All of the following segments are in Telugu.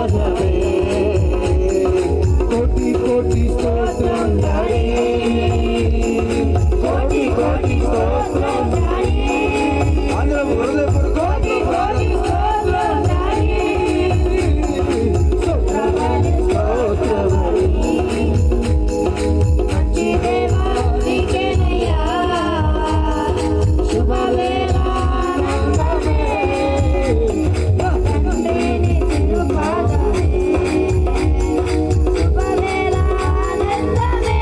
పాదమే కోటి కోటి స్తోత్రం డాడీ కోటి కోటి స్తోత్రం డాడీ అందరం హృదయపూర్వక కోటి కోటి స్తోత్రం డాడీ స్తోత్రం మంచి దేవా నీకేనయ్యా శుభవేళ ఆనందమే తండ్రిని తిరుపాదమే శుభవేళ ఆనందమే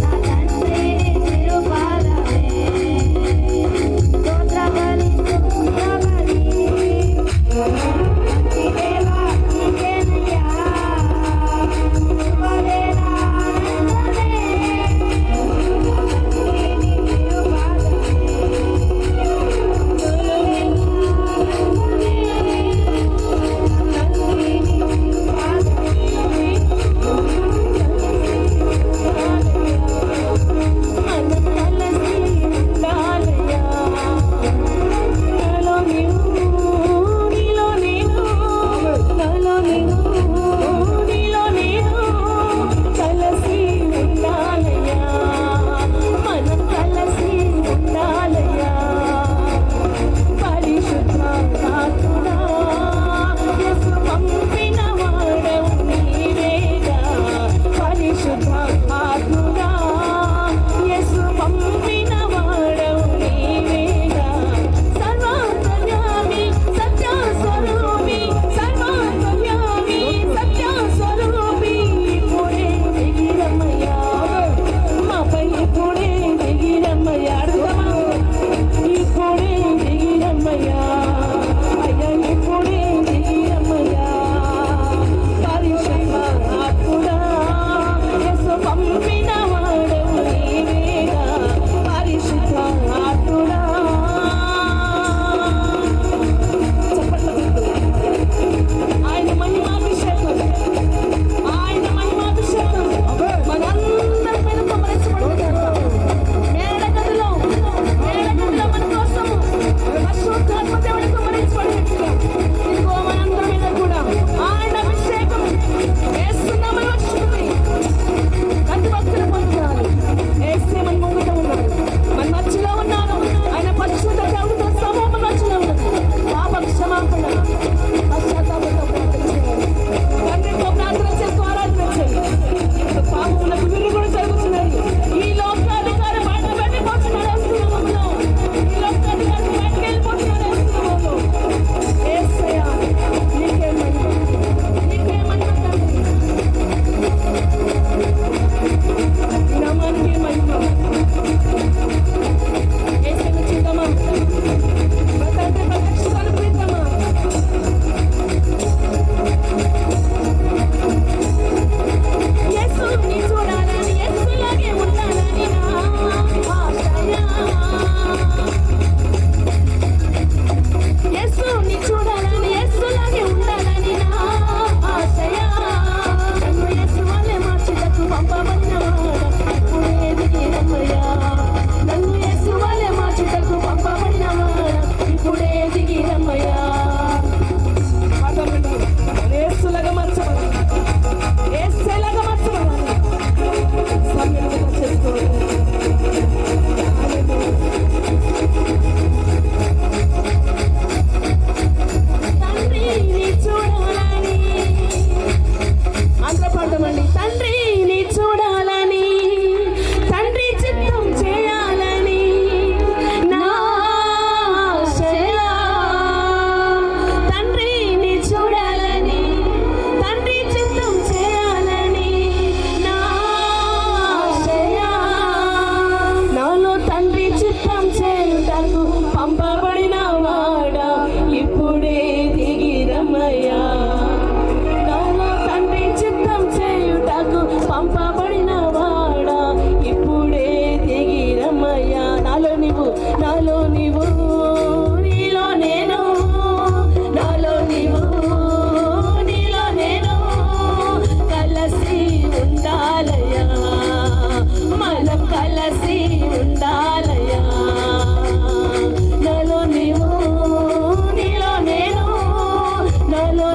నా తండ్రిని తిరుపాదమే స్తోత్రబలి స్తోత్రబలి మంచి దేవా నీకేనయ్యా శుభవేళ ఆనందమే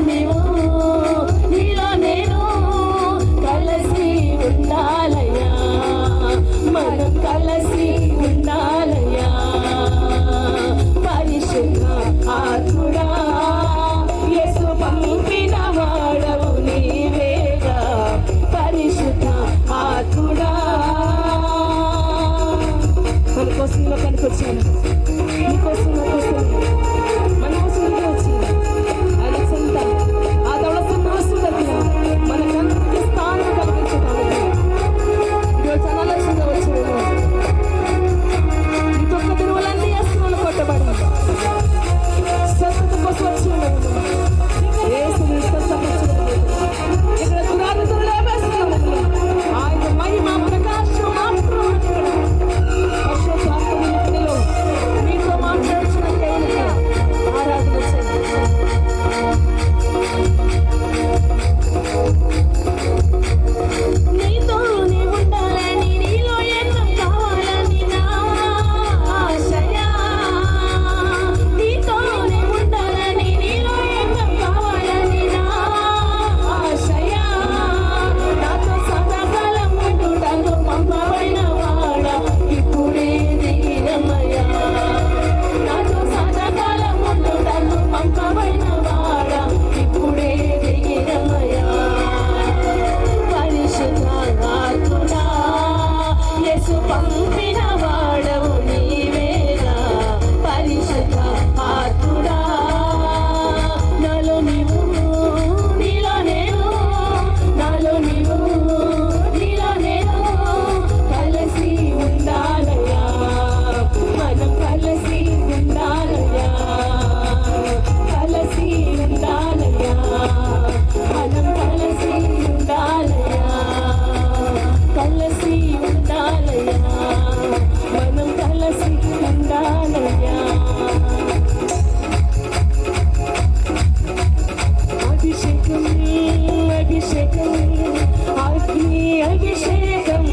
నీవు నీకోసం ఈ లోకానికి వచ్చాను, నీకోసం నాకు వస్తుంది, మన కోసం ఇదే వచ్చింది. ఆయన చెంత ఆ దవడ సింహాసనం మనకంత స్థానం కలిగించడానికి ఈరోజు అనాలస్యంగా వచ్చాడు. ఈ తొక్క తిరువులన్నీ అస్త్రాలు కొట్టబడి స్వస్థత కోసం వచ్చాడు. ఇక్కడ దురాత్మలు లేవేస్తున్నాడు. ఆయన మహిమ ప్రకాశం మాత్రం పరిశుద్ధాత్మలో మీతో మాట్లాడుతున్న దేవునికి ఆరాధన చేయండి. నీతోనే ఉండాలని, నీలో ఎన్నో కావాలని నా ఆశయా. నీతోనే ఉండాలని, నీలో ఎన్నో కావాలని నా ఆశయా. నాతో సదాకాలం ఉండుటకు పంపబడిన వాడా, ఇప్పుడే దిగిరమయ్యా. నాతో సదాకాలం ఉండుటకు పంపబడిన వాడా, ఇప్పుడే దిగిరమయ్యా. పరిశుద్ధాత్ముడా, యేసు పంపిన వాడవు నీవేనా. పరిశుద్ధాత్ముడా, నాలో నీవు, నీలో నేను, నాలో నీవు, నీలో నేను కలిసి ఉండాలయ్యా. మనం కలిసి ఉండాలయ్యా, కలిసి ఉండాలయ్యా, మనం కలిసి ఉండాలయ్యా, కలిసి ఉండాలయ్యా, మనం కలిసి ఉండాలయ్యా. అభిషేకం, అభిషేకం, అగ్ని అభిషేకం,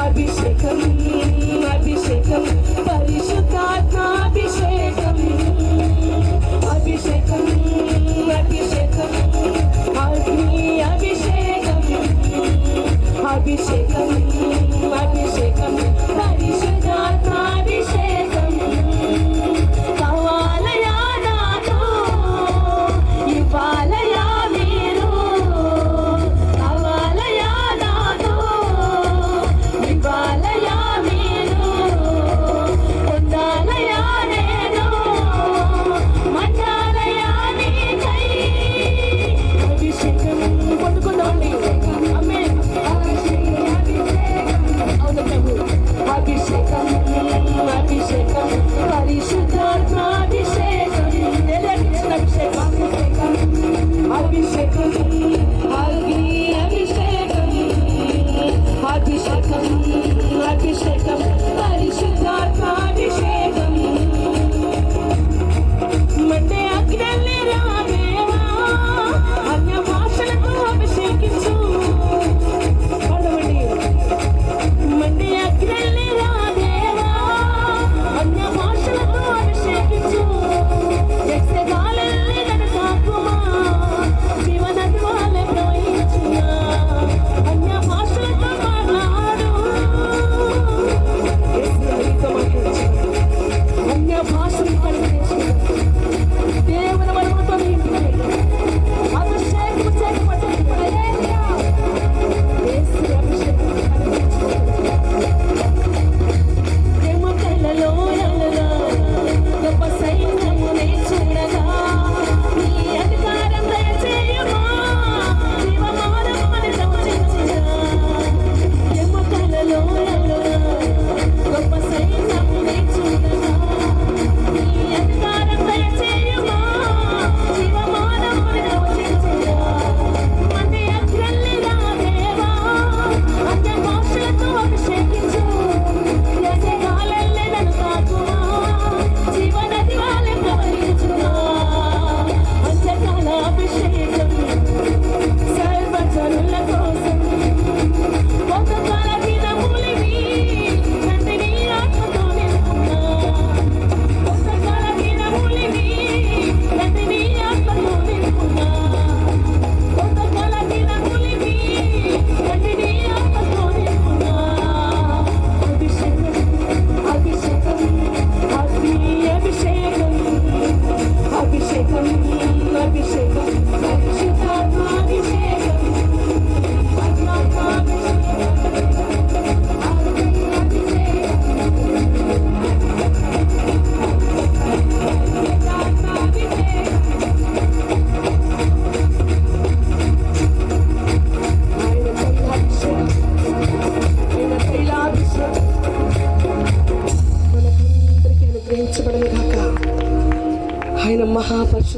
అభిషేకం, అభిషేకం, పరిశుద్ధాత్మ అభిషేకం, అభిషేకం, అభిషేకం, అగ్ని అభిషేకం, అభిషేకం, అభిషేకం, పరిశుద్ధాత్మ అభిషేకం. కావాలయా నాకు, ఇవ్వాలయా మీరు. కావాలయా నాకు, ఇవ్వాలయా మీరు. పొందాలయా నేను, మంచాలయా నీకై. అభిషేకం పొందుకుందామండి. ఆమేన్. అభిషేకం,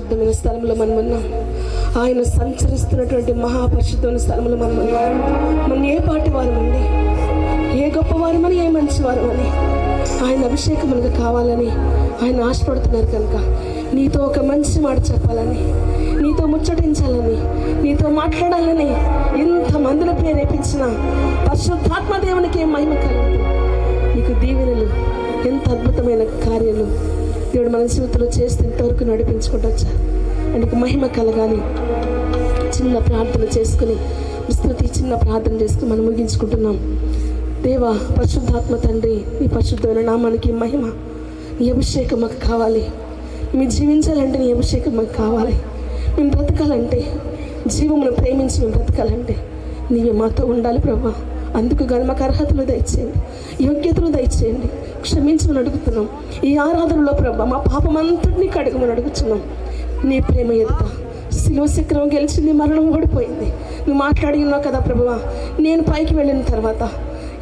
పరిశుద్ధమైన స్థలంలో మనం ఉన్నాం. ఆయన సంచరిస్తున్నటువంటి మహాపరిశుద్ధమైన స్థలంలో మనం ఉన్నాం. మనం ఏ పాటి వారమండి, ఏ గొప్పవారమని, ఏ మంచివారమని, ఆయన అభిషేకం మనకు కావాలని ఆయన ఆశపడుతున్నారు కనుక నీతో ఒక మంచి మాట చెప్పాలని, నీతో ముచ్చటించాలని, నీతో మాట్లాడాలని ఇంతమందిని ప్రేరేపించిన పరిశుద్ధాత్మ దేవునికి మహిమ కలుగుతుంది. నీకు దీవెనలు, ఎంత అద్భుతమైన కార్యాలు దేవుడు మన జీవితంలో చేస్తే ఇంతవరకు నడిపించుకుంటూ వచ్చారు. ఆయనకు మహిమ కలగాలి. చిన్న ప్రార్థన చేసుకుని, విస్తృతి చిన్న ప్రార్థన చేసుకుని మనం ముగించుకుంటున్నాం. దేవా, పరిశుద్ధాత్మ తండ్రి, నీ పరిశుద్ధమైన నామానికి మహిమ. నీ అభిషేకం మాకు కావాలి. మేము జీవించాలంటే నీ అభిషేకం మాకు కావాలి. మేము బ్రతకాలంటే, జీవమును ప్రేమించి మేము బ్రతకాలంటే నీవే మాతో ఉండాలి ప్రభా. అందుకు కానీ మాకు అర్హతలు దయచేయండి, యోగ్యతలు దయచేయండి. క్షమించమని అడుగుతున్నాం. ఈ ఆరాధనలో ప్రభా మా పాపమంతటినీ కడుగమని అడుగుతున్నాం. నీ ప్రేమ ఎదుట శిలువ చక్రం గెలిచింది, మరణం ఓడిపోయింది. నువ్వు మాట్లాడి ఉన్నావు కదా ప్రభువా, నేను పైకి వెళ్ళిన తర్వాత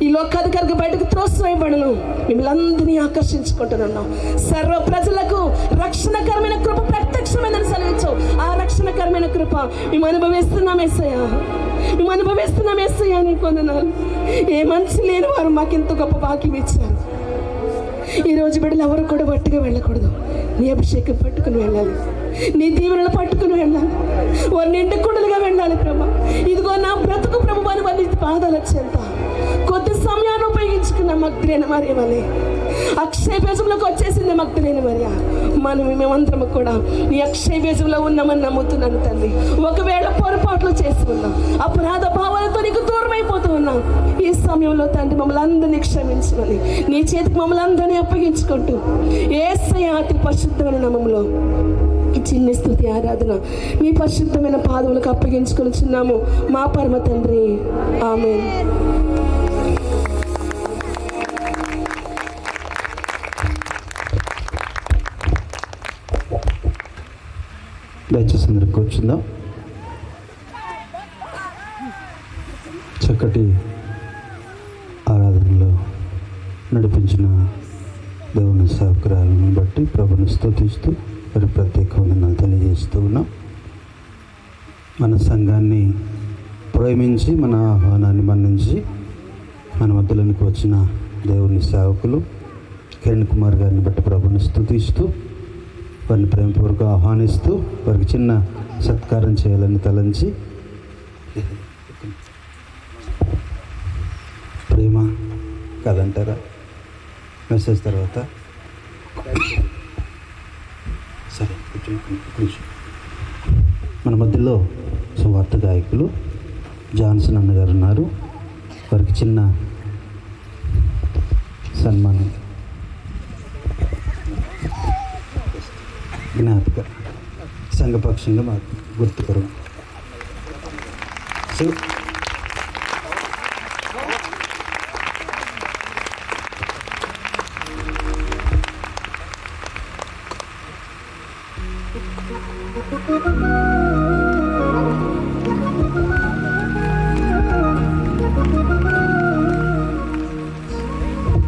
ఈ లోకాధికారికి బయటకు త్రోసివేయబడను, మిమ్మల్ని అందరినీ ఆకర్షించుకుంటున్నాం. సర్వ ప్రజలకు రక్షణకరమైన కృప ప్రత్యక్షమైందని సెలవించావు. ఆ రక్షణకరమైన కృప మేము అనుభవిస్తున్నాం యేసయ్యా, మేము అనుభవిస్తున్నాం యేసయ్యా. నీ కొందనాలు. ఏ మంచి లేని వారు మాకెంతో గొప్ప భాగ్యం ఇచ్చారు. ఈరోజు బిడ్డలు ఎవరు కూడా బట్టుగా వెళ్ళకూడదు. నీ అభిషేకం పట్టుకుని వెళ్ళాలి, నీ దీవెనలు పట్టుకుని వెళ్ళాలి, వారు నిండు కుండలుగా వెళ్ళాలి ప్రభా. ఇదిగో నా బ్రతుకు ప్రభు అని వారి పాదాలు వచ్చేంత కొద్ది సమయాన్ని ఉపయోగించుకున్న మగ్ధులైన మరియమని అక్షయ బీజంలోకి వచ్చేసింది. మగ్ధులైన మరియ మేమందరము కూడా నీ అక్షయ బీజంలో ఉన్నామని నమ్ముతున్నాను తండ్రి. ఒకవేళ పొరపాట్లు చేసి ఉన్నాం, అపరాధ భావాలతో నీకు దూరం అయిపోతూ ఉన్నాం. ఈ సమయంలో తండ్రి మమ్మల్ని అందరినీ క్షమించమని నీ చేతికి మమ్మల్ని అందరినీ అప్పగించుకుంటూ యేసయ్య అతి పరిశుద్ధమైన నామములో చిన్న స్తుతి ఆరాధన మీ పరిశుద్ధమైన పాదములకు అప్పగించుకొనిచున్నాము మా పరమ తండ్రి. ఆమేన్. దయచేసి అందరూ కూర్చుందాం. చక్కటి ఆరాధనలో నడిపించిన దేవుని సహకారాలను బట్టి ప్రభుని స్తుతిస్తూ మరి ప్రత్యేక వందనాలు తెలియజేస్తూ ఉన్నాం. మన సంఘాన్ని ప్రేమించి, మన ఆహ్వానాన్ని మన్నించి మన మధ్యలోనికి వచ్చిన దేవుని సేవకులు కిరణ్ కుమార్ గారిని బట్టి ప్రభుని స్తుతిస్తూ, వారిని ప్రేమపూర్వకంగా ఆహ్వానిస్తూ వారికి చిన్న సత్కారం చేయాలని తలంచి, ప్రేమ కాదంటారా మెసేజ్ తర్వాత సరే కొంచెం మన మధ్యలో సువార్త గాయకులు జాన్సన్ అన్నగారు ఉన్నారు. వారికి చిన్న సన్మానం జ్ఞాపక సంఘపక్షంగా మాకు గుర్తుపరం. సో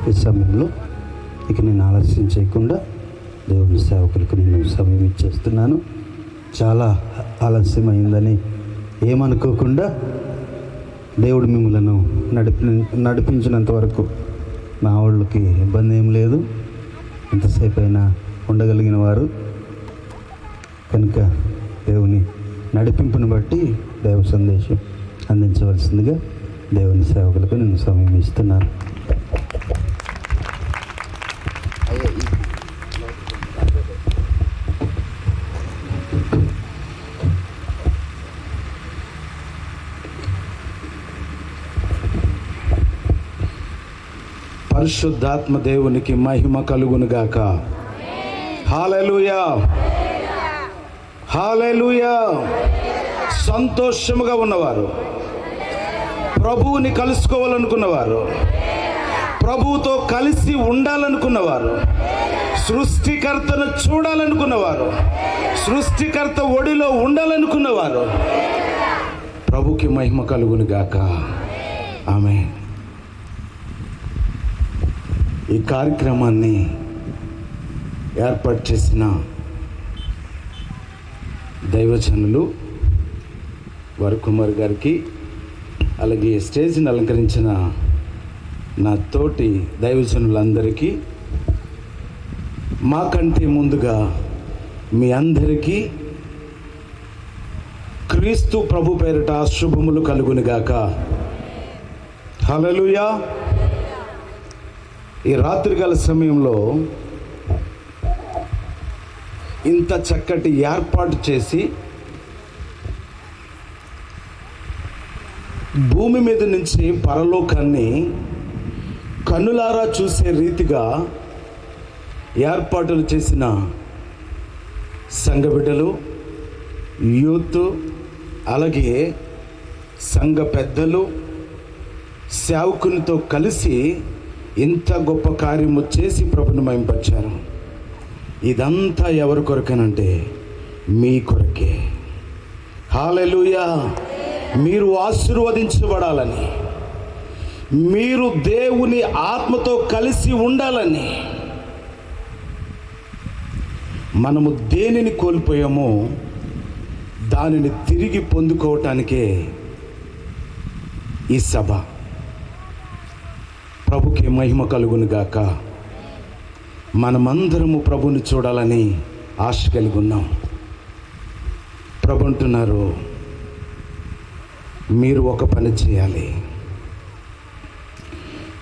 ఈ సమయంలో ఇక నేను ఆలస్యం చేయకుండా దేవుని సేవకులకు నేను సమయం ఇచ్చేస్తున్నాను. చాలా ఆలస్యమైందని ఏమనుకోకుండా దేవుడు మిమ్మలను నడిపించినంత వరకు మా వాళ్ళకి ఇబ్బంది ఏం లేదు. ఎంతసేపు అయినా ఉండగలిగిన వారు కనుక దేవుని నడిపింపుని బట్టి దైవ సందేశం అందించవలసిందిగా దేవుని సేవకులకు నేను సమయం ఇస్తున్నాను. పరిశుద్ధాత్మ దేవునికి మహిమ కలుగునుగాక. హల్లెలూయా, హల్లెలూయా. సంతోషముగా ఉన్నవారు, ప్రభువుని కలుసుకోవాలనుకున్నవారు, ప్రభువుతో కలిసి ఉండాలనుకున్నవారు, సృష్టికర్తను చూడాలనుకున్నవారు, సృష్టికర్త ఒడిలో ఉండాలనుకున్నవారు, ప్రభుకి మహిమ కలుగునుగాక. ఆమేన్. ఈ కార్యక్రమాన్ని ఏర్పాటు చేసిన దైవజనులు వరకుమార్ గారికి, అలాగే స్టేజ్ని అలంకరించిన నా తోటి దైవజనులందరికీ, మాకంటే ముందుగా మీ అందరికీ క్రీస్తు ప్రభు పేరిట శుభములు కలుగునుగాక. హల్లెలూయా. ఈ రాత్రికాల సమయంలో ఇంత చక్కటి ఏర్పాటు చేసి భూమి మీద నుంచి పరలోకాన్ని కన్నులారా చూసే రీతిగా ఏర్పాటులు చేసిన సంఘ బిడ్డలు, యూత్, అలాగే సంఘ పెద్దలు, సేవకునితో కలిసి ఇంత గొప్ప కార్యము చేసి ప్రభుని మహింపరిచారు. ఇదంతా ఎవరి కొరకేనంటే మీ కొరకే. హల్లెలూయా. మీరు ఆశీర్వదించబడాలని, మీరు దేవుని ఆత్మతో కలిసి ఉండాలని. మనము దేనిని కోల్పోయామో దానిని తిరిగి పొందుకోవటానికే ఈ సభ. ప్రభుకి మహిమ కలుగునుగాక. మనమందరము ప్రభుని చూడాలని ఆశ కలిగి ఉన్నాం. ప్రభు అంటున్నారు, మీరు ఒక పని చేయాలి,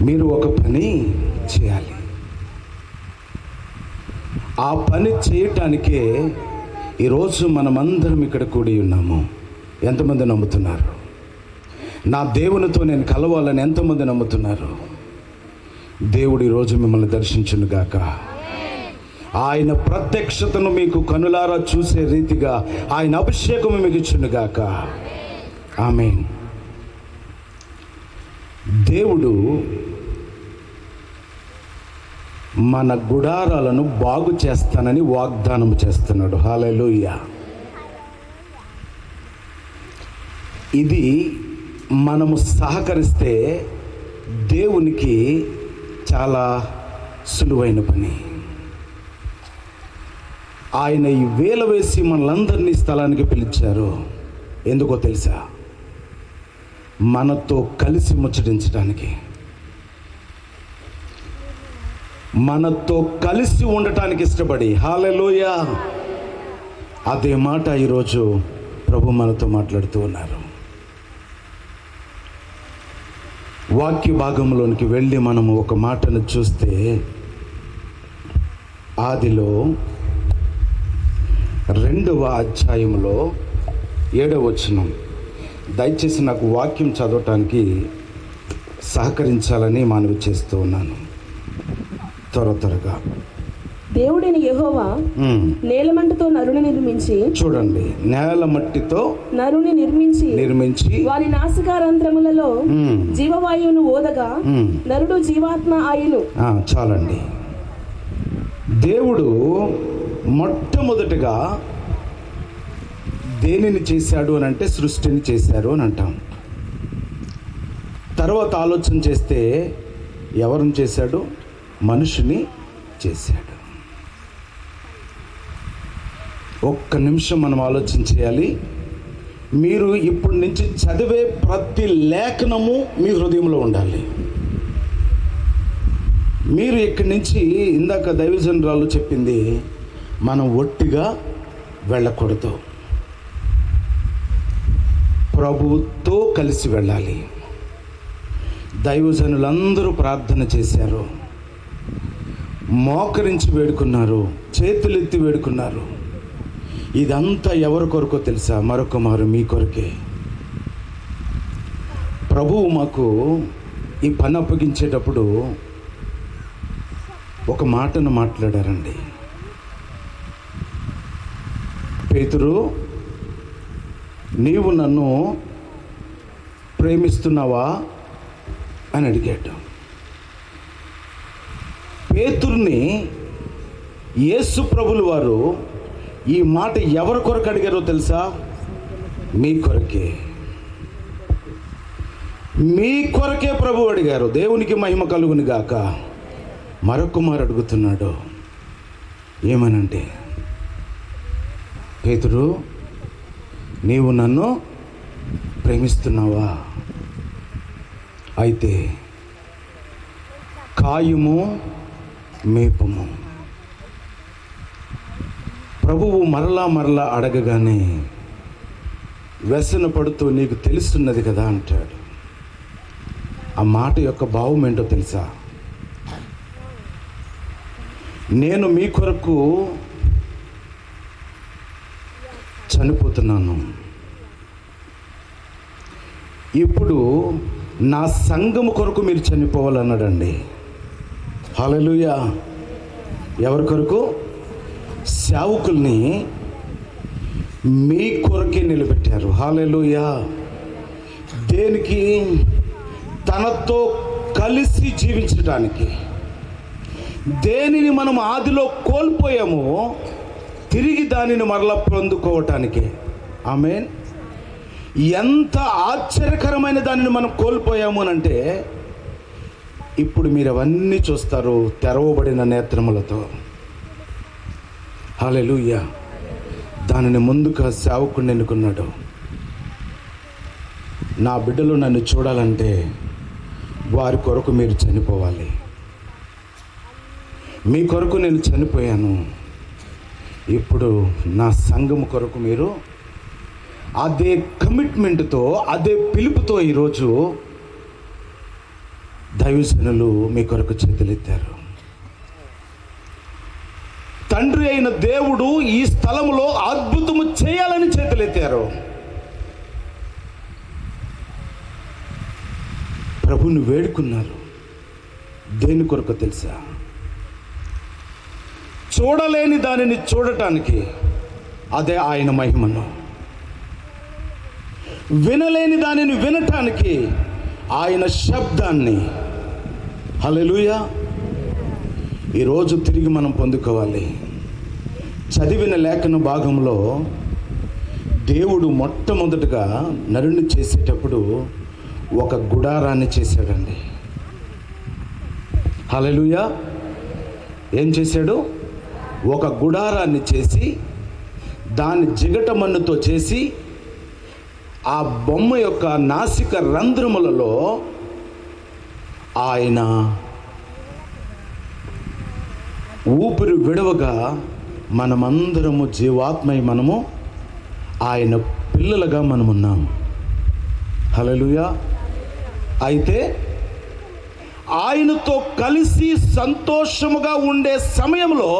మీరు ఒక పని చేయాలి. ఆ పని చేయటానికే ఈరోజు మనమందరం ఇక్కడ కూడి ఉన్నాము. ఎంతమంది నమ్ముతున్నారు? నా దేవునితో నేను కలవాలని ఎంతమంది నమ్ముతున్నారు? దేవుడు ఈరోజు మిమ్మల్ని దర్శించునుగాక. ఆయన ప్రత్యక్షతను మీకు కనులారా చూసే రీతిగా ఆయన అభిషేకం మీకు ఇచ్చునుగాక. ఆమేన్. దేవుడు మన గుడారాలను బాగు చేస్తానని వాగ్దానం చేస్తున్నాడు. హల్లెలూయా. ఇది మనము సహకరిస్తే దేవునికి చాలా సులువైన పని. ఆయన ఈ వేల వేసి మనలందరినీ స్థలానికి పిలిచారు. ఎందుకో తెలుసా? మనతో కలిసి ముచ్చటించడానికి, మనతో కలిసి ఉండటానికి ఇష్టపడి. హల్లెలూయా. అదే మాట ఈరోజు ప్రభు మనతో మాట్లాడుతూ ఉన్నారు. వాక్య భాగంలోనికి వెళ్ళి మనము ఒక మాటను చూస్తే, ఆదిలో 2వ అధ్యాయంలో 7వ వచనం. దయచేసి నాకు వాక్యం చదవటానికి సహకరించాలని మనవి చేస్తూ ఉన్నాను. త్వరగా. దేవుడైన యెహోవా నేలమంటతో నరుని నిర్మించి, చూడండి, నేల మట్టితో నరుని నిర్మించి వారి నాసికారంధ్రములలో జీవవాయువును ఓదగా నరుడు జీవాత్మ ఆయును. చాలండి. దేవుడు మొట్టమొదటిగా దేనిని చేశాడు అని అంటే సృష్టిని చేశారు అని అంటాం. తర్వాత ఆలోచన చేస్తే ఎవరిని చేశాడు? మనుషుని చేశాడు. ఒక్క నిమిషం మనం ఆలోచన చేయాలి. మీరు ఇప్పటి నుంచి చదివే ప్రతి లేఖనము మీ హృదయంలో ఉండాలి. మీరు ఇక్కడి నుంచి, ఇందాక దైవజనురాలు చెప్పింది, మనం ఒట్టిగా వెళ్ళకూడదు, ప్రభువుతో కలిసి వెళ్ళాలి. దైవజనులందరూ ప్రార్థన చేశారు, మోకరించి వేడుకున్నారు, చేతులెత్తి వేడుకున్నారు. ఇదంతా ఎవరి కొరకో తెలుసా? మరొక మారు మీ కొరకే. ప్రభువు మాకు ఈ పని అప్పగించేటప్పుడు ఒక మాటను మాట్లాడారండి. పేతురు, నీవు నన్ను ప్రేమిస్తున్నావా అని అడిగాడు. పేతురుని యేసు ప్రభులు వారు ఈ మాట ఎవరి కొరకు అడిగారో తెలుసా? మీ కొరకే. మీ కొరకే ప్రభు అడిగారు. దేవునికి మహిమ కలుగును గాక. మరొక మారు అడుగుతున్నాడు. ఏమనంటే, పేతురు, నీవు నన్ను ప్రేమిస్తున్నావా? అయితే కాయుము, మేపుము. ప్రభువు మరలా అడగగానే వ్యసన పడుతూ నీకు తెలుస్తున్నది కదా అంటాడు. ఆ మాట యొక్క భావం ఏంటో తెలుసా? నేను మీ కొరకు చనిపోతున్నాను, ఇప్పుడు నా సంఘము కొరకు మీరు చనిపోవాలన్నాడండి. హల్లెలూయా. ఎవరి కొరకు? సేవకుల్ని మీ కొరకే నిలబెట్టారు. హల్లెలూయా. దేనికి? తనతో కలిసి జీవించడానికి. దేనిని మనం ఆదిలో కోల్పోయామో తిరిగి దానిని మరలా పొందుకోవటానికి. ఆమేన్. ఎంత ఆశ్చర్యకరమైన దానిని మనం కోల్పోయాము అంటే ఇప్పుడు మీరు అవన్నీ చూస్తారు తెరవబడిన నేత్రములతో. హల్లెలూయా. దానిని ముందుగా సేవకుడిని ఎన్నుకున్నాడు. నా బిడ్డలు నన్ను చూడాలంటే వారి కొరకు మీరు చనిపోవాలి. మీ కొరకు నేను చనిపోయాను, ఇప్పుడు నా సంఘము కొరకు మీరు అదే కమిట్మెంట్తో, అదే పిలుపుతో ఈరోజు దైవజనులు మీ కొరకు చేతులెత్తారు. తండ్రి అయిన దేవుడు ఈ స్థలములో అద్భుతము చేయాలని చేతులెత్తారు. ప్రభుని వేడుకున్నారు. దేని కొరకు తెలుసా? చూడలేని దానిని చూడటానికి, అదే ఆయన మహిమను. వినలేని దానిని వినటానికి, ఆయన శబ్దాన్ని. హల్లెలూయా. ఈరోజు తిరిగి మనం పొందుకోవాలి. చదివిన లేఖన భాగంలో దేవుడు మొట్టమొదటిగా నరుని చేసేటప్పుడు ఒక గుడారాన్ని చేశాడండి. హల్లెలూయా. ఏం చేశాడు? ఒక గుడారాన్ని చేసి దాన్ని జిగట మన్నుతో చేసి ఆ బొమ్మ యొక్క నాసిక రంధ్రములలో ఆయన ఊపిరి విడవగా మనమందరము జీవాత్మై మనము ఆయన పిల్లలుగా మనమున్నాం. హల్లెలూయా. అయితే ఆయనతో కలిసి సంతోషముగా ఉండే సమయంలో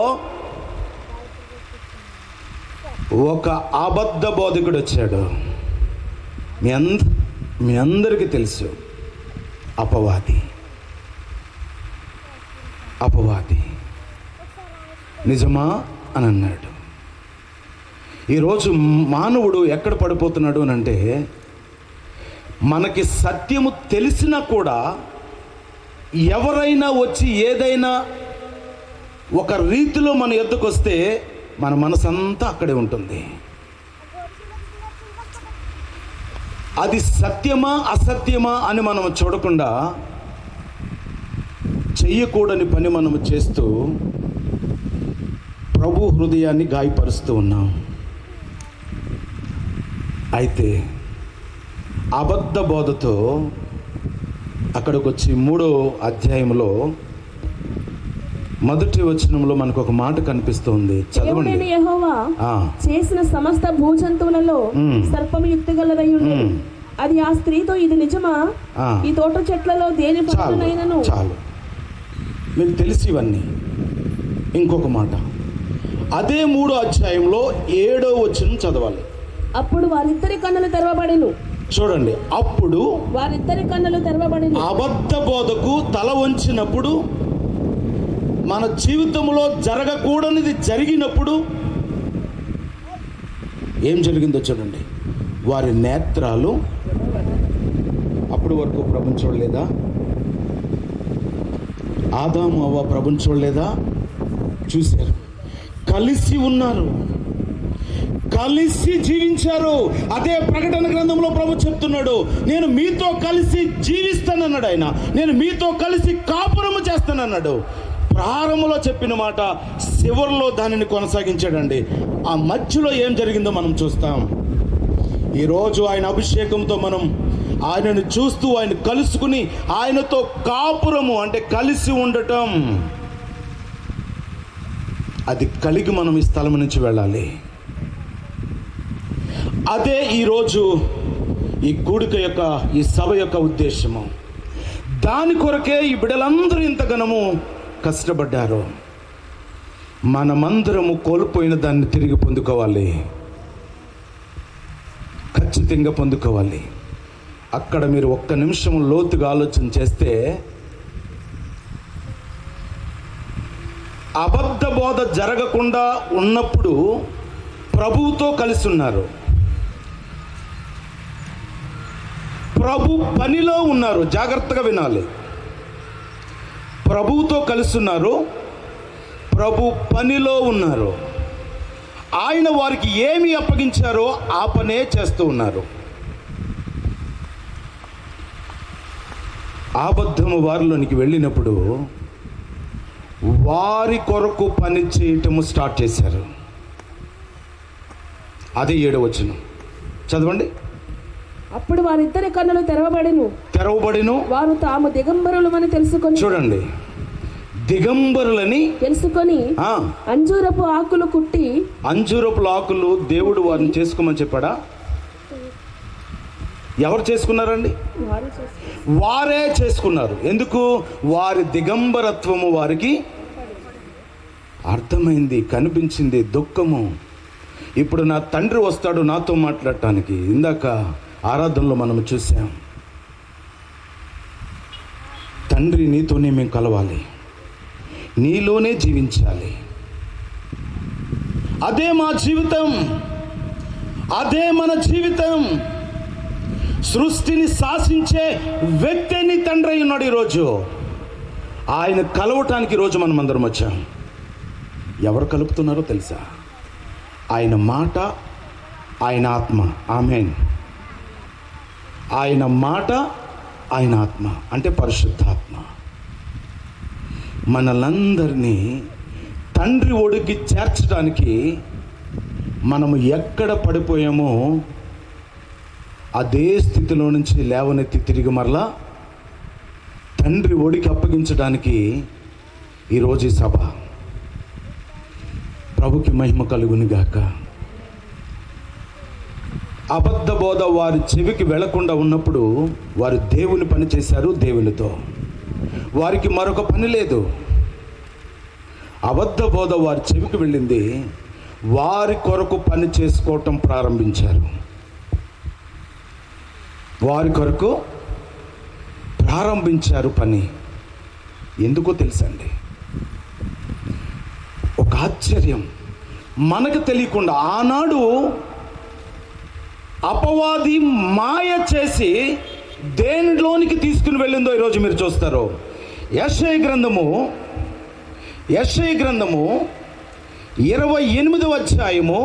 ఒక అబద్ధ బోధకుడు వచ్చాడు. మీ అందరికీ తెలుసు, అపవాది. నిజమా అని అన్నాడు. ఈరోజు మానవుడు ఎక్కడ పడిపోతున్నాడు అని అంటే, మనకి సత్యము తెలిసినా కూడా ఎవరైనా వచ్చి ఏదైనా ఒక రీతిలో మన ఎద్దుకు వస్తే మన మనసంతా అక్కడే ఉంటుంది. అది సత్యమా అసత్యమా అని మనం చూడకుండా చెయ్యకూడని పని మనము చేస్తూ ప్రభు హృదయాన్ని గాయపరుస్తూ ఉన్నాం. అయితే అబద్ధ బోధతో అక్కడికి వచ్చి 3వ అధ్యాయంలో మొదటి వచనంలో మనకు ఒక మాట కనిపిస్తుంది. చదవండి. దేవుడైన యెహోవా చేసిన సమస్త భూజంతువులలో సర్పము యుక్తిగలదై ఉండేది. అది ఆ స్త్రీతో, ఇది నిజమా? ఈ తోట చెట్లలో దేని పట్టునైనను. చాలు, మీకు తెలిసి ఇవన్నీ. ఇంకొక మాట, అదే 3వ అధ్యాయంలో 7వ వచనం చదవాలి. అప్పుడు వారిద్దరి కన్నులు తెరవబడెను. చూడండి, అప్పుడు వారిద్దరి కన్నులు తెరవబడెను. అబద్ధ బోధకు తల వంచినప్పుడు, మన జీవితంలో జరగకూడనిది జరిగినప్పుడు ఏం జరిగిందో చూడండి. వారి నేత్రాలు అప్పటి వరకు ప్రభుని చూడలేదా? ఆదాము అవ్వ ప్రభుని చూడలేదా? చూశారు. కలిసి ఉన్నారు, కలిసి జీవించారు. అదే ప్రకటన గ్రంథంలో ప్రభు చెప్తున్నాడు, నేను మీతో కలిసి జీవిస్తానన్నాడు. ఆయన నేను మీతో కలిసి కాపురము చేస్తానన్నాడు. ప్రారంభంలో చెప్పిన మాట చివరిలో దానిని కొనసాగించాడండి. ఆ మధ్యలో ఏం జరిగిందో మనం చూస్తాం. ఈరోజు ఆయన అభిషేకంతో మనం ఆయనను చూస్తూ ఆయన కలుసుకుని ఆయనతో కాపురము అంటే కలిసి ఉండటం, అది కలిగి మనం ఈ స్థలం నుంచి వెళ్ళాలి. అదే ఈరోజు ఈ కూడిక యొక్క, ఈ సభ యొక్క ఉద్దేశము. దాని కొరకే ఈ బిడ్డలందరూ ఇంతగానము కష్టపడ్డారు. మనమందరము కోల్పోయిన దాన్ని తిరిగి పొందుకోవాలి, ఖచ్చితంగా పొందుకోవాలి. అక్కడ మీరు ఒక్క నిమిషం లోతుగా ఆలోచన చేస్తే, అబద్ధ బోధ జరగకుండా ఉన్నప్పుడు ప్రభువుతో కలిసి ఉన్నారు, ప్రభు పనిలో ఉన్నారు. జాగ్రత్తగా వినాలి. ప్రభువుతో కలిసి ఉన్నారు, ప్రభు పనిలో ఉన్నారు. ఆయన వారికి ఏమి అప్పగించారో ఆ పనే చేస్తూ ఉన్నారు. అబద్ధము వారిలోనికి వెళ్ళినప్పుడు వారి కొరకు పని చేయటము స్టార్ట్ చేశారు. అదే 7వ వచనం చదవండి. అప్పుడు వారిద్దరి కన్నులు తెరవబడెను. వారు తాము దిగంబరులమని తెలుసుకొని, చూడండి, దిగంబరులని తెలుసుకొని అంజూరపు ఆకులు కుట్టి, అంజూరపు ఆకులు దేవుడు వారిని చేసుకోమని చెప్పాడా? ఎవరు చేసుకున్నారండి? వారే చేసుకున్నారు. ఎందుకు? వారి దిగంబరత్వము వారికి అర్థమైంది, కనిపించింది. దుఃఖము. ఇప్పుడు నా తండ్రి వస్తాడు నాతో మాట్లాడటానికి. ఇందాక ఆరాధనలో మనం చూసాం, తండ్రి నీతోనే మేము కలవాలి, నీలోనే జీవించాలి. అదే మా జీవితం, అదే మన జీవితం. సృష్టిని శాసించే వ్యక్తి నీ తండ్రి అయి ఉన్నాడు. ఈరోజు ఆయన కలవటానికి ఈరోజు మనం అందరం వచ్చాం. ఎవరు కలుపుతున్నారో తెలుసా? ఆయన మాట, ఆయన ఆత్మ. ఆమేన్. ఆయన మాట, ఆయన ఆత్మ అంటే పరిశుద్ధాత్మ. మనలందరినీ తండ్రి ఒడికి చేర్చడానికి మనము ఎక్కడ పడిపోయామో అదే స్థితిలో నుంచి లేవనెత్తి తిరిగి మరలా తండ్రి ఒడికి అప్పగించడానికి ఈరోజు ఈ సభ. ప్రభుకి మహిమ కలుగును గాక. అబద్ధ బోధ వారి చెవికి వెళ్లకుండా ఉన్నప్పుడు వారు దేవుని పని చేశారు. దేవునితో వారికి మరొక పని లేదు. అబద్ధ బోధ వారి చెవికి వెళ్ళింది, వారి కొరకు పని చేసుకోవటం ప్రారంభించారు. వారి కొరకు ప్రారంభించారు పని. ఎందుకో తెలుసండి, ఒక ఆశ్చర్యం. మనకు తెలియకుండా ఆనాడు అపవాది మాయ చేసి దేనిలోనికి తీసుకుని వెళ్ళిందో ఈరోజు మీరు చూస్తారు. యెషయా గ్రంథము 28వ అధ్యాయము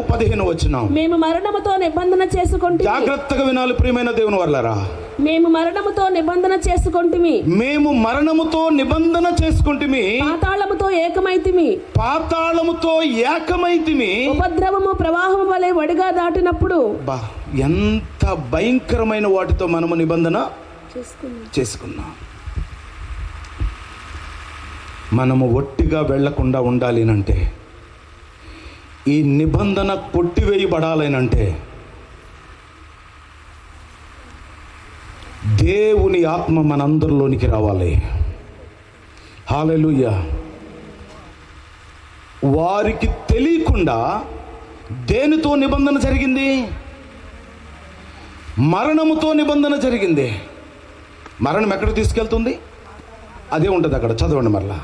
15వ వచనం. మేము మరణముతో నిబంధన చేసుకొంటిమి. జాగ్రత్తగా వినాలి ప్రియమైన దేవుని వర్లారా. మేము మరణముతో నిబంధన చేసుకొంటిమి. మేము మరణముతో నిబంధన చేసుకొంటిమి. పాతాళముతో ఏకమైతిమి. పాతాళముతో ఏకమైతిమి. ఉపద్రవము ప్రవాహము వలె వడిగా దాటినప్పుడు. ఎంత భయంకరమైన వాటితో మనము నిబంధన చేసుకున్నాం. మనము ఒట్టిగా వెళ్లకుండా ఉండాలి అంటే, ఈ నిబంధన కొట్టివేయబడాలనంటే దేవుని ఆత్మ మనందరిలోనికి రావాలి. హల్లెలూయా. వారికి తెలియకుండా దేనితో నిబంధన జరిగింది? మరణముతో నిబంధన జరిగింది. మరణం ఎక్కడ తీసుకెళ్తుంది? అదే ఉంటుంది అక్కడ. చదవండి మరలా.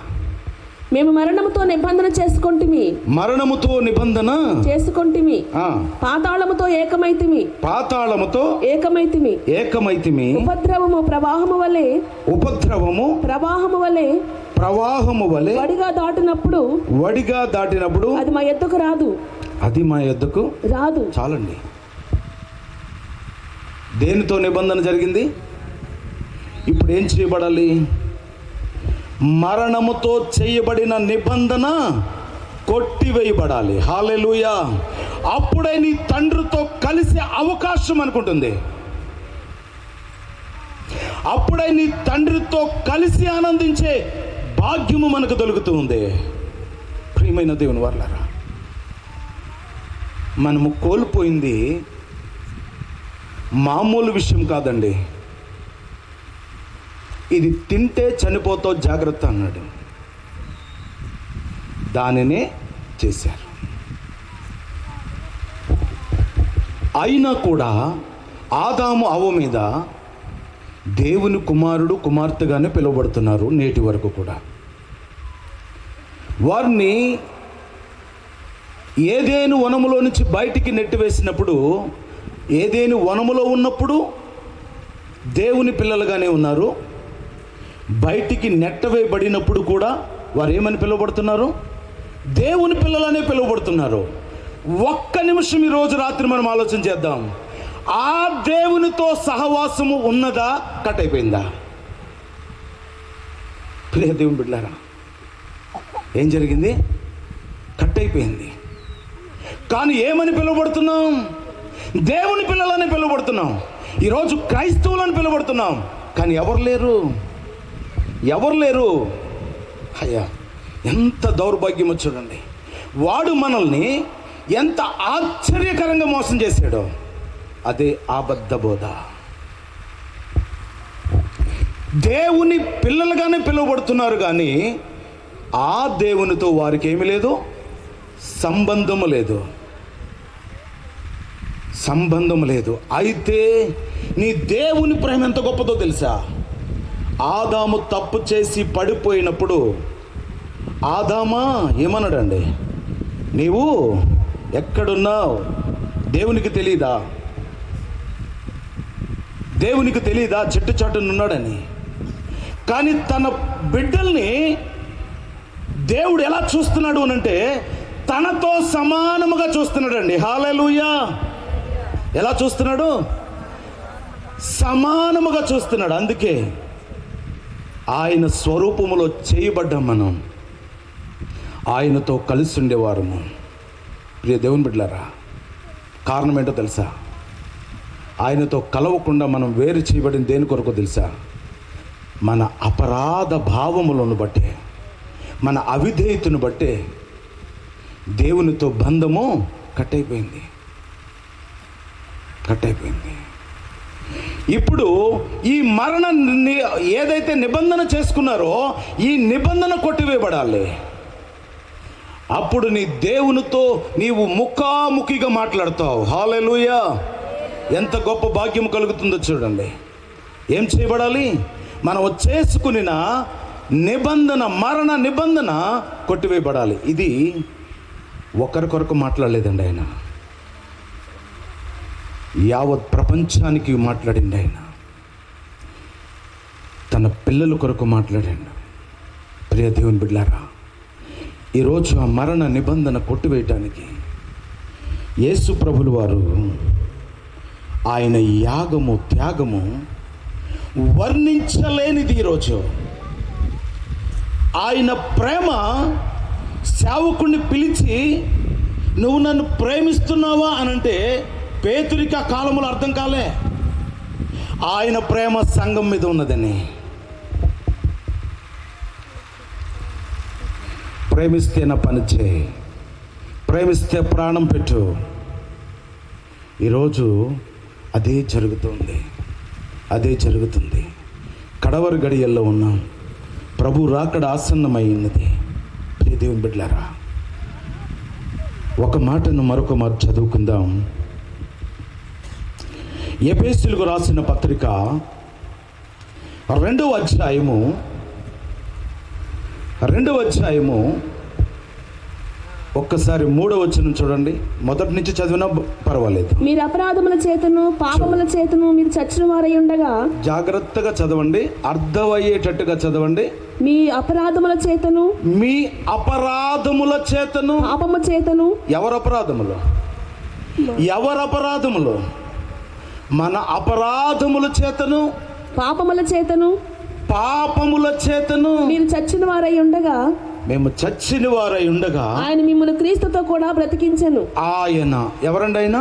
మేము మరణముతో నిబంధన చేసుకొంటిమి. మరణముతో నిబంధన చేసుకొంటిమి. పాతాళముతో ఏకమైతిమి. పాతాళముతో ఏకమైతిమి. ఉపద్రవము ప్రవాహము వలె వడిగా దాటినప్పుడు అది మా యొద్దకు రాదు. చాలండి. దేనితో నిబంధన జరిగింది? ఇప్పుడు ఏం చేయబడాలి? మరణముతో చేయబడిన నిబంధన కొట్టివేయబడాలి. హల్లెలూయా. అప్పుడే నీ తండ్రితో కలిసే అవకాశం అనుకుంటుంది. అప్పుడే నీ తండ్రితో కలిసి ఆనందించే భాగ్యము మనకు దొరుకుతూ ఉంది. ప్రియమైన దేవుని వర్లారా, మనము కోల్పోయింది మామూలు విషయం కాదండి. ఇది తింటే చనిపోతావు జాగ్రత్త అన్నాడు, దానినే చేశారు. అయినా కూడా ఆదాము అవ్వ మీద దేవుని కుమారుడు కుమార్తెగానే పిలువబడుతున్నారు నేటి వరకు కూడా. వారిని ఏదేను వనములో నుంచి బయటికి నెట్టివేసినప్పుడు, ఏదేను వనములో ఉన్నప్పుడు దేవుని పిల్లలుగానే ఉన్నారు. బయటికి నెట్టవేయబడినప్పుడు కూడా వారు ఏమని పిలువబడుతున్నారు? దేవుని పిల్లలనే పిలువబడుతున్నారు. ఒక్క నిమిషం ఈరోజు రాత్రి మనం ఆలోచన చేద్దాం. ఆ దేవునితో సహవాసము ఉన్నదా, కట్ అయిపోయిందా? ప్రియ దేవుని బిడ్డలారా, ఏం జరిగింది? కట్ అయిపోయింది. కానీ ఏమని పిలువబడుతున్నాం? దేవుని పిల్లలని పిలువబడుతున్నాం. ఈరోజు క్రైస్తవులని పిలువబడుతున్నాం. కానీ ఎవరు లేరు, ఎవరు లేరు. అయ్యా, ఎంత దౌర్భాగ్యమో చూడండి. వాడు మనల్ని ఎంత ఆశ్చర్యకరంగా మోసం చేశాడో అదే అబద్ధ బోధ. దేవుని పిల్లలుగానే పిలువబడుతున్నారు, కానీ ఆ దేవునితో వారికి ఏమి లేదు, సంబంధము లేదు, సంబంధం లేదు. అయితే నీ దేవుని ప్రేమ ఎంత గొప్పదో తెలుసా? ఆదాము తప్పు చేసి పడిపోయినప్పుడు ఆదామా ఏమన్నాడండి? నీవు ఎక్కడున్నావు? దేవునికి తెలీదా? దేవునికి తెలీదా చెట్టు చాటున ఉన్నాడని? కానీ తన బిడ్డల్ని దేవుడు ఎలా చూస్తున్నాడు అనంటే తనతో సమానముగా చూస్తున్నాడండి. హల్లెలూయా! ఎలా చూస్తున్నాడు? సమానముగా చూస్తున్నాడు. అందుకే ఆయన స్వరూపములో చేయబడ్డాం మనం, ఆయనతో కలిసి ఉండేవారము. ప్రియ దేవుని బిడ్డలారా, కారణం ఏంటో తెలుసా? ఆయనతో కలవకుండా మనం వేరు చేయబడిన దేని కొరకు తెలుసా? మన అపరాధ భావములను బట్టే, మన అవిధేయతను బట్టే దేవునితో బంధము కట్ అయిపోయింది. ఇప్పుడు ఈ మరణ ఏదైతే నిబంధన చేసుకున్నారో ఈ నిబంధన కొట్టివేయబడాలి. అప్పుడు నీ దేవునితో నీవు ముఖాముఖిగా మాట్లాడతావు. హల్లెలూయా! ఎంత గొప్ప భాగ్యం కలుగుతుందో చూడండి. ఏం చేయబడాలి? మనం చేసుకున్న నిబంధన, మరణ నిబంధన కొట్టివేయబడాలి. ఇది ఒకరికొరకు మాట్లాడలేదండి ఆయన, యావత్ ప్రపంచానికి మాట్లాడింది ఆయన. తన పిల్లల కొరకు మాట్లాడాడు. ప్రియ దేవుని బిడ్డలారా, ఈరోజు ఆ మరణ నిబంధన కొట్టివేయటానికి యేసు ప్రభులు వారు ఆయన యాగము, త్యాగము వర్ణించలేనిది. ఈరోజు ఆయన ప్రేమ సేవకుడిని పిలిచి నువ్వు నన్ను ప్రేమిస్తున్నావా అనంటే పేతురికి ఆ కాలంలో అర్థం కాలే ఆయన ప్రేమ సంఘం మీద ఉన్నదని. ప్రేమిస్తే నా పని చేయి, ప్రేమిస్తే ప్రాణం పెట్టు. ఈరోజు అదే జరుగుతుంది. కడవరి గడియల్లో ఉన్నాం. ప్రభు రాకడ ఆసన్నమైనది. ప్రియ దేవుని బిడ్డలారా, ఒక మాటను మరొక మాట చదువుకుందాం. ఎఫెసీయులకు రాసిన పత్రిక 2వ అధ్యాయము ఒక్కసారి 3వ వచనం చూడండి. మొదటి నుంచి చదివినా పర్వాలేదు. మీరు అపరాధముల చేతను పాపముల చేతను మీరు చచ్చిన వారై ఉండగా, జాగ్రత్తగా చదవండి, అర్థమయ్యేటట్టుగా చదవండి. మీ అపరాధముల చేతను పాపము చేతను. ఎవరు అపరాధములు? మన అపరాధముల చేతను పాపముల చేతను మీరు మీరు చచ్చిన వారై ఉండగా మేము చచ్చిన వారై ఉండగా ఆయన మిమ్మల్ని క్రీస్తుతో కూడా బ్రతికించెను. ఆయన ఎవరండి? ఆయన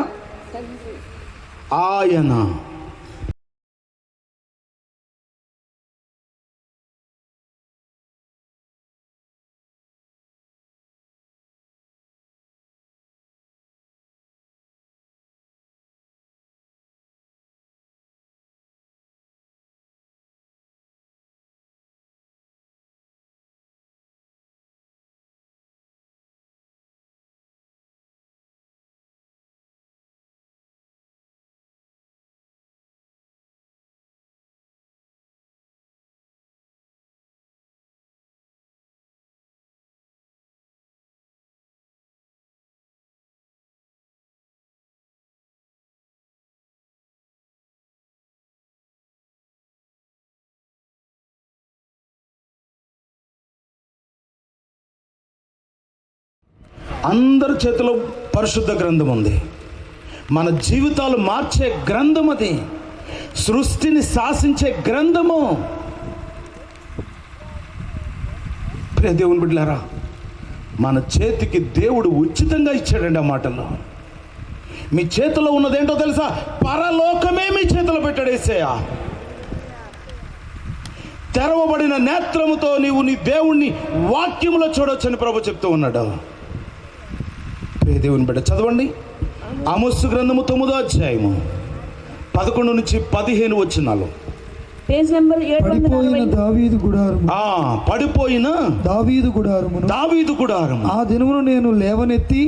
అందరి చేతిలో పరిశుద్ధ గ్రంథం ఉంది. మన జీవితాలు మార్చే గ్రంథం అది. సృష్టిని శాసించే గ్రంథము. ప్రియ దేవుని బిడ్డలారా, మన చేతికి దేవుడు ఉచితంగా ఇచ్చాడండి. ఆ మాటల్లో మీ చేతిలో ఉన్నదేంటో తెలుసా? పరలోకమే మీ చేతిలో పెట్టాడు యేసయ్య. తెరవబడిన నేత్రముతో నీవు నీ దేవుణ్ణి వాక్యములో చూడొచ్చని ప్రభు చెప్తూ ఉన్నాడు. దేవుని బిడ్డ చదవండి. ఆమోసు గ్రంథము 9వ అధ్యాయము 11 నుంచి 15 వచనాలు. Page number 740. పడిపోయిన దావీదు గుడారము ఆ దినమున నేను లేవనెత్తి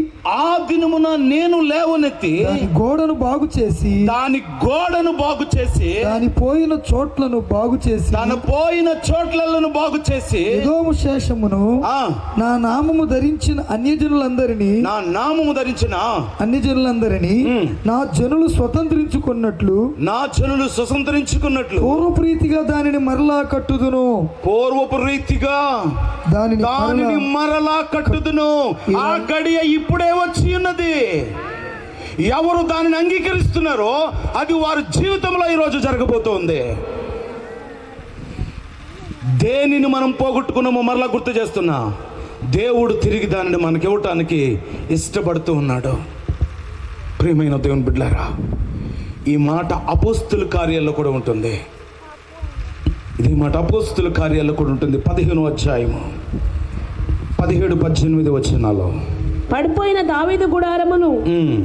దాని గోడను బాగు చేసి దాని పోయిన చోట్లను బాగు చేసి ఎదోము శేషమును నా నామము ధరించిన అన్యజనులందరినీ నా జనులు స్వతంత్రించుకున్నట్లు పూర్వప్రీతిగా దానిని మరలా కట్టుదును. దానిని మరలా కట్టుదును. ఆ గడియ ఇప్పుడే వచ్చి ఉన్నది. ఎవరు దానిని అంగీకరిస్తున్నారో అది వారి జీవితంలో ఈరోజు జరగబోతోంది. దేనిని మనం పోగొట్టుకున్నామో మరలా గుర్తు చేస్తున్నా. దేవుడు తిరిగి దానిని మనకి ఇవ్వటానికి ఇష్టపడుతూ ఉన్నాడు. ప్రియమైన దేవుని బిడ్డలారా, ఈ మాట అపోస్తుల కార్యాల్లో కూడా ఉంటుంది. ఇది మాట అపోస్తుల కార్యాల్లో కూడా ఉంటుంది. 15వ అధ్యాయము 17-18 వచనాలు. పడిపోయిన దావీదు గుడారమును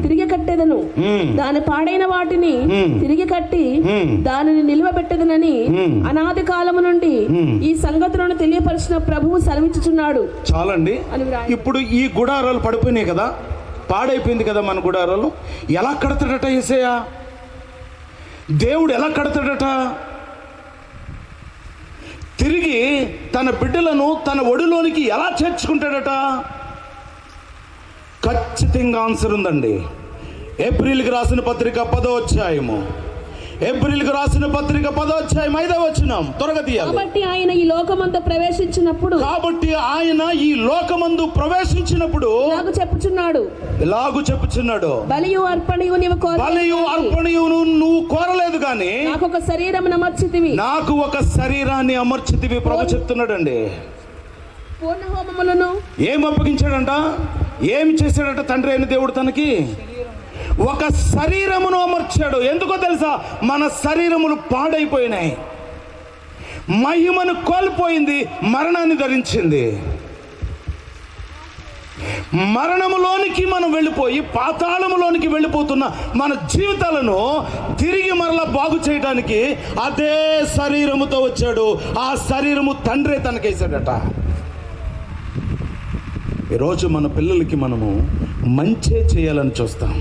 తిరిగి కట్టెదను, దాని పాడైన వాటిని తిరిగి కట్టి దానిని నిలువబెట్టెదనని అనాది కాలము నుండి ఈ సంగతులను తెలియపరిచిన ప్రభువు సెలవిచ్చుచున్నాడు. చాలండి. ఇప్పుడు ఈ గుడారాలు పడిపోయినాయి కదా, పాడైపోయింది కదా మన గుడారాలు. ఎలా కడతాడట యేసయ్య? దేవుడు ఎలా కడతాడట? తిరిగి తన బిడ్డలను తన ఒడిలోనికి ఎలా చేర్చుకుంటాడట? ఖచ్చితంగా ఆన్సర్ ఉందండి. ఏప్రిల్కి రాసిన పత్రిక 10వ అధ్యాయము 10వ అధ్యాయం 5వ వచనం. త్వరగా తీయాలి. కాబట్టి ఆయన ఈ లోకమందు ప్రవేశించినప్పుడు ఇలాగు చెప్పుచున్నాడు, బలియు అర్పణయు నువ్వు కోరలేదు కానీ నాకు ఒక శరీరాన్ని అమర్చితివి. ప్రభు చెప్తున్నాడండి. పూర్ణ హోమములను ఏం అప్పగించాడంట? ఏం చేశాడట తండ్రి అయిన దేవుడు? తనకి ఒక శరీరమును అమర్చాడు. ఎందుకో తెలుసా? మన శరీరములు పాడైపోయినాయి, మహిమను కోల్పోయింది, మరణాన్ని ధరించింది. మరణములోనికి మనం వెళ్ళిపోయి పాతాళములోనికి వెళ్ళిపోతున్న మన జీవితాలను తిరిగి మరలా బాగు చేయడానికి అదే శరీరముతో వచ్చాడు. ఆ శరీరము తండ్రే తనకేసాడట. ఈరోజు మన పిల్లలకి మనము మంచే చేయాలని చూస్తాం,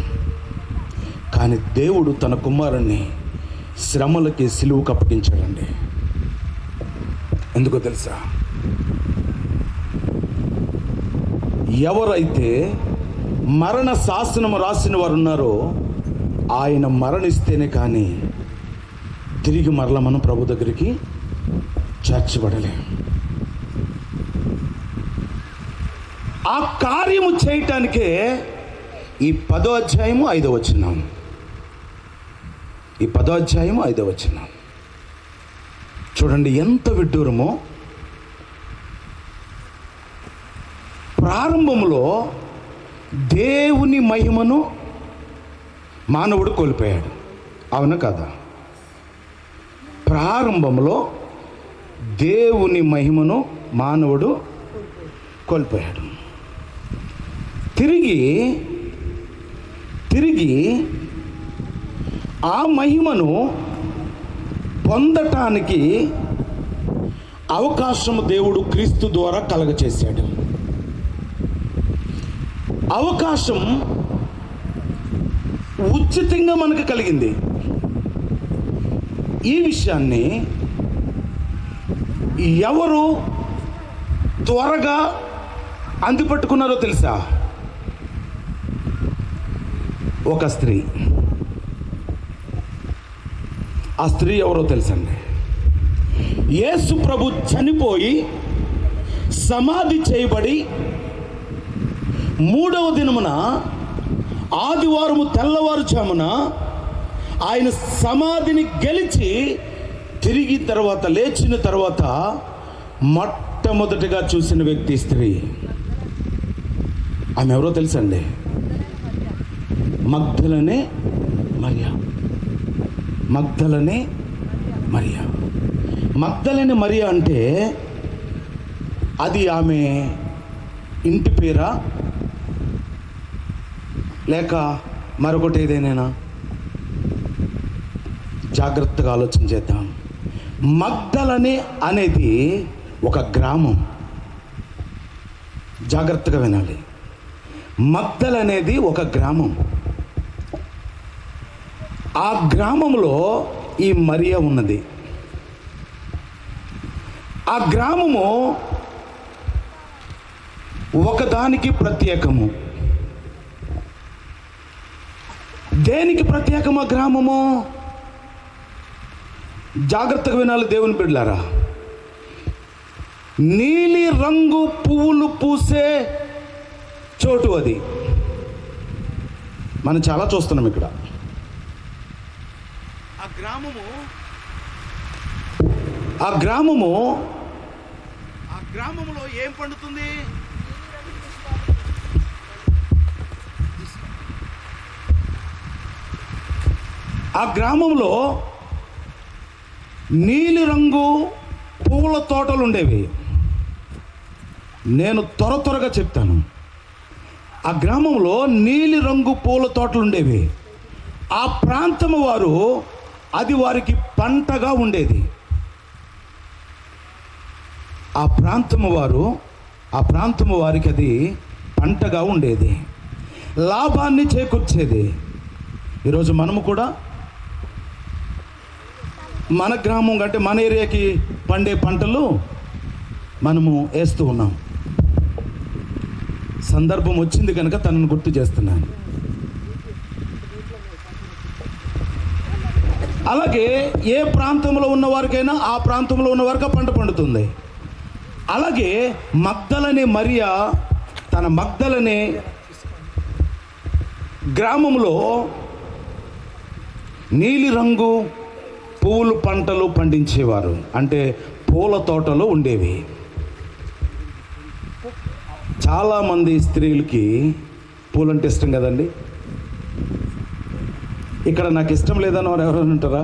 కానీ దేవుడు తన కుమారుణ్ణి శ్రమలకి సిలువుకు అప్పగించాడండి. ఎందుకో తెలుసా? ఎవరైతే మరణ శాసనము రాసిన వారు ఉన్నారో ఆయన మరణిస్తేనే కానీ తిరిగి మరలా మనం ప్రభు దగ్గరికి చేర్చబడలేం. ఆ కార్యము చేయటానికే ఈ 10వ అధ్యాయము 5వ వచనం. ఈ 10వ అధ్యాయము 5వ వచనం చూడండి, ఎంత విడ్డూరమో. ప్రారంభంలో దేవుని మహిమను మానవుడు కోల్పోయాడు. అవునా కదా? ప్రారంభంలో దేవుని మహిమను మానవుడు కోల్పోయాడు. తిరిగి ఆ మహిమను పొందటానికి అవకాశం దేవుడు క్రీస్తు ద్వారా కలగచేశాడు. అవకాశం ఉచితంగా మనకు కలిగింది. ఈ విషయాన్ని ఎవరు త్వరగా అందిపట్టుకున్నారో తెలుసా? ఒక స్త్రీ. ఆ స్త్రీ ఎవరో తెలుసండి? యేసు ప్రభు చనిపోయి సమాధి చేయబడి 3వ దినమున ఆదివారము తెల్లవారుజామున ఆయన సమాధిని గెలిచి తిరిగి తర్వాత లేచిన తర్వాత మొట్టమొదటిగా చూసిన వ్యక్తి స్త్రీ. ఆమె ఎవరో తెలుసండి? మగ్దలనే మరియా. మగ్దలనే మరియా. మగ్దలనే మరియా అంటే అది ఆమె ఇంటి పేరా లేక మరొకటి ఏదైనా? జాగ్రత్తగా ఆలోచన చేద్దాం. మగ్దలనే అనేది ఒక గ్రామం. జాగ్రత్తగా వినాలి. మగ్దల్ అనేది ఒక గ్రామం. ఆ గ్రామంలో ఈ మరియా ఉన్నది. ఆ గ్రామము ఒకదానికి ప్రత్యేకము. దేనికి ప్రత్యేకము ఆ గ్రామము? జాగ్రత్తగా వినాలి దేవుని బిడ్డలారా. నీలి రంగు పువ్వులు పూసే చోటు అది. మనం చాలా చూస్తున్నాం ఇక్కడ. ఆ గ్రామములో ఏం పండుతుంది? ఆ గ్రామంలో నీలి రంగు పువ్వుల తోటలు ఉండేవి. నేను త్వరగా చెప్తాను. ఆ గ్రామంలో నీలి రంగు పూల తోటలు ఉండేవి. ఆ ప్రాంతము వారు అది వారికి పంటగా ఉండేది. ఆ ప్రాంతము వారికి అది పంటగా ఉండేది, లాభాన్ని చేకూర్చేది. ఈరోజు మనము కూడా మన గ్రామం కంటే మన ఏరియాకి పండే పంటలు మనము వేస్తూ ఉన్నాం. సందర్భం వచ్చింది కనుక తనను గుర్తు చేస్తున్నాను. అలాగే ఏ ప్రాంతంలో ఉన్నవారికైనా ఆ ప్రాంతంలో ఉన్నవారికి పంట పండుతుంది. అలాగే మగ్దలనే మరియా తన మగ్దలనే గ్రామంలో నీలి రంగు పువ్వులు పంటలు పండించేవారు. అంటే పూల తోటలు ఉండేవి. చాలామంది స్త్రీలకి పూలంటే ఇష్టం కదండి. ఇక్కడ నాకు ఇష్టం లేదని వారు ఎవరైనా ఉంటారా?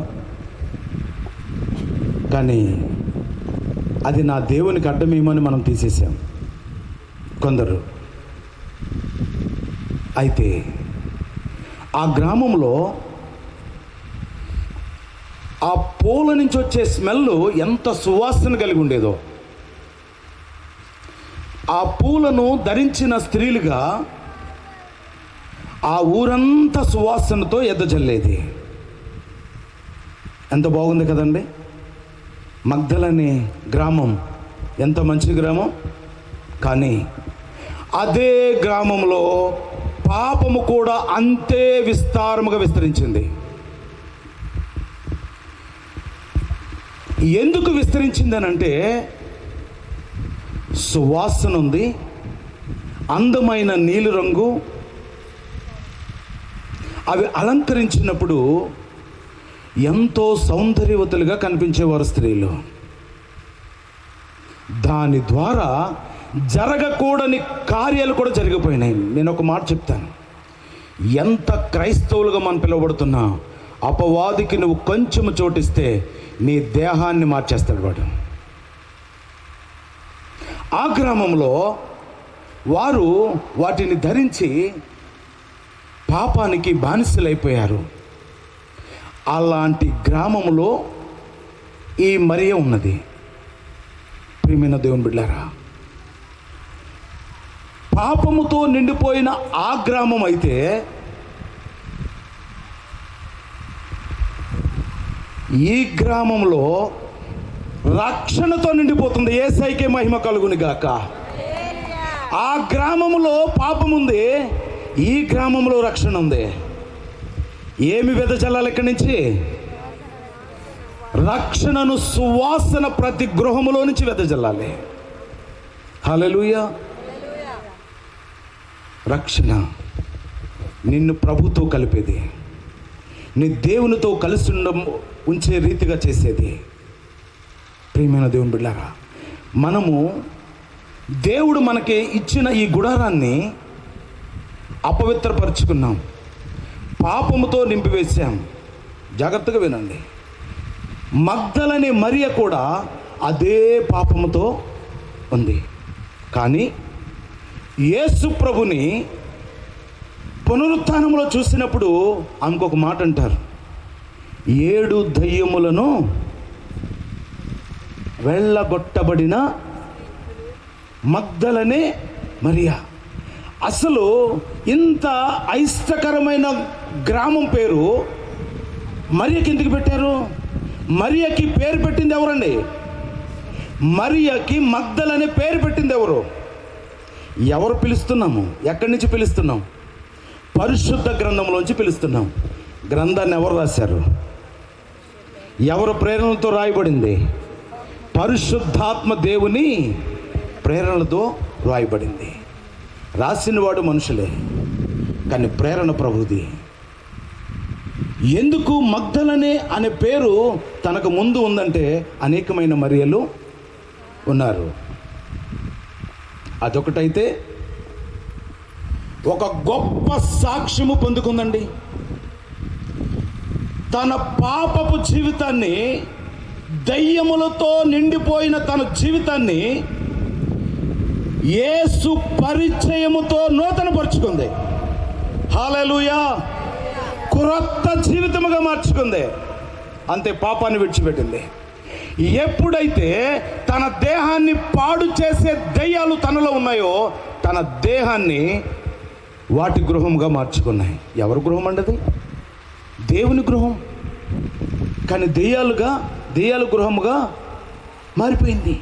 కానీ అది నా దేవునికి అడ్డమేమని మనం తీసేసాం కొందరు. అయితే ఆ గ్రామంలో ఆ పూల నుంచి వచ్చే స్మెల్ ఎంత సువాసన కలిగి ఉండేదో. ఆ పూలను ధరించిన స్త్రీలుగా ఆ ఊరంతా సువాసనతో ఎద్దజల్లేది. ఎంత బాగుంది కదండి. మగ్దలనే గ్రామం ఎంత మంచి గ్రామం. కానీ అదే గ్రామంలో పాపము కూడా అంతే విస్తారముగా విస్తరించింది. ఎందుకు విస్తరించిందనంటే సువాసన ఉంది, అందమైన నీలి రంగు, అవి అలంకరించినప్పుడు ఎంతో సౌందర్యవతులుగా కనిపించేవారు స్త్రీలు. దాని ద్వారా జరగకూడని కార్యాలు కూడా జరిగిపోయినాయి. నేను ఒక మాట చెప్తాను, ఎంత క్రైస్తవులుగా మనం పిలువబడుతున్నా అపవాదికి నువ్వు కొంచెం చోటిస్తే నీ దేహాన్ని మార్చేస్తాడు వాడు. ఆ గ్రామంలో వారు వాటిని ధరించి పాపానికి బానిసలైపోయారు. అలాంటి గ్రామంలో ఈ మరియ ఉన్నది. ప్రియమైన దేవుని బిడ్డలారా, పాపముతో నిండిపోయిన ఆ గ్రామం అయితే ఈ గ్రామంలో రక్షణతో నిండిపోతుంది. యేసయ్యకే మహిమ కలుగును గాక. ఆ గ్రామంలో పాపం ఉంది, ఈ గ్రామంలో రక్షణ ఉంది. ఏమి వెదజల్లాలి ఇక్కడి నుంచి? రక్షణను, సువాసన ప్రతి గృహములో నుంచి వెదజల్లాలి. హల్లెలూయా. రక్షణ నిన్ను ప్రభుతో కలిపేది, నీ దేవునితో కలిసి ఉంచే రీతిగా చేసేది. ప్రియమైన దేవుని బిడ్డలారా, మనము దేవుడు మనకి ఇచ్చిన ఈ గుడారాన్ని అపవిత్రపరుచుకున్నాం, పాపముతో నింపివేశాం. జాగ్రత్తగా వినండి, మగ్దలనే మరియ కూడా అదే పాపముతో ఉంది. కానీ యేసు ప్రభుని పునరుత్థానంలో చూసినప్పుడు ఆమెకు ఒక మాట అంటారు, 7 దయ్యములను వెళ్ళగొట్టబడిన మగ్దలనే మరియా. అసలు ఇంత అయిష్టకరమైన గ్రామం పేరు మరియకి ఎందుకు పెట్టారు? మరియకి పేరు పెట్టింది ఎవరండి? మరియకి మగ్దలనే పేరు పెట్టింది ఎవరు? ఎవరు పిలుస్తున్నాము? ఎక్కడి నుంచి పిలుస్తున్నాం? పరిశుద్ధ గ్రంథంలోంచి పిలుస్తున్నాం. గ్రంథాన్ని ఎవరు రాశారు? ఎవరు ప్రేరణలతో రాయబడింది? పరిశుద్ధాత్మ దేవుని ప్రేరణలతో రాయబడింది. రాసినవాడు మనుషులే, కానీ ప్రేరణ ప్రభుది. ఎందుకు మగ్దలనే అనే పేరు తనకు ముందు ఉందంటే అనేకమైన మరియలు ఉన్నారు. అదొకటైతే ఒక గొప్ప సాక్ష్యము పొందుకుందండి. తన పాపపు జీవితాన్ని, దయ్యములతో నిండిపోయిన తన జీవితాన్ని యేసు పరిచయముతో నూతనపరుచుకుంది. హల్లెలూయా. క్రొత్త జీవితముగా మార్చుకుంది. అంతే, పాపాన్ని విడిచిపెట్టింది. ఎప్పుడైతే తన దేహాన్ని పాడు చేసే దయ్యాలు తనలో ఉన్నాయో తన దేహాన్ని వాటి గృహంగా మార్చుకున్నాయి. ఎవరి గృహం అండి? దేవుని గృహం. కానీ దెయ్యాల గృహముగా మారిపోయింది.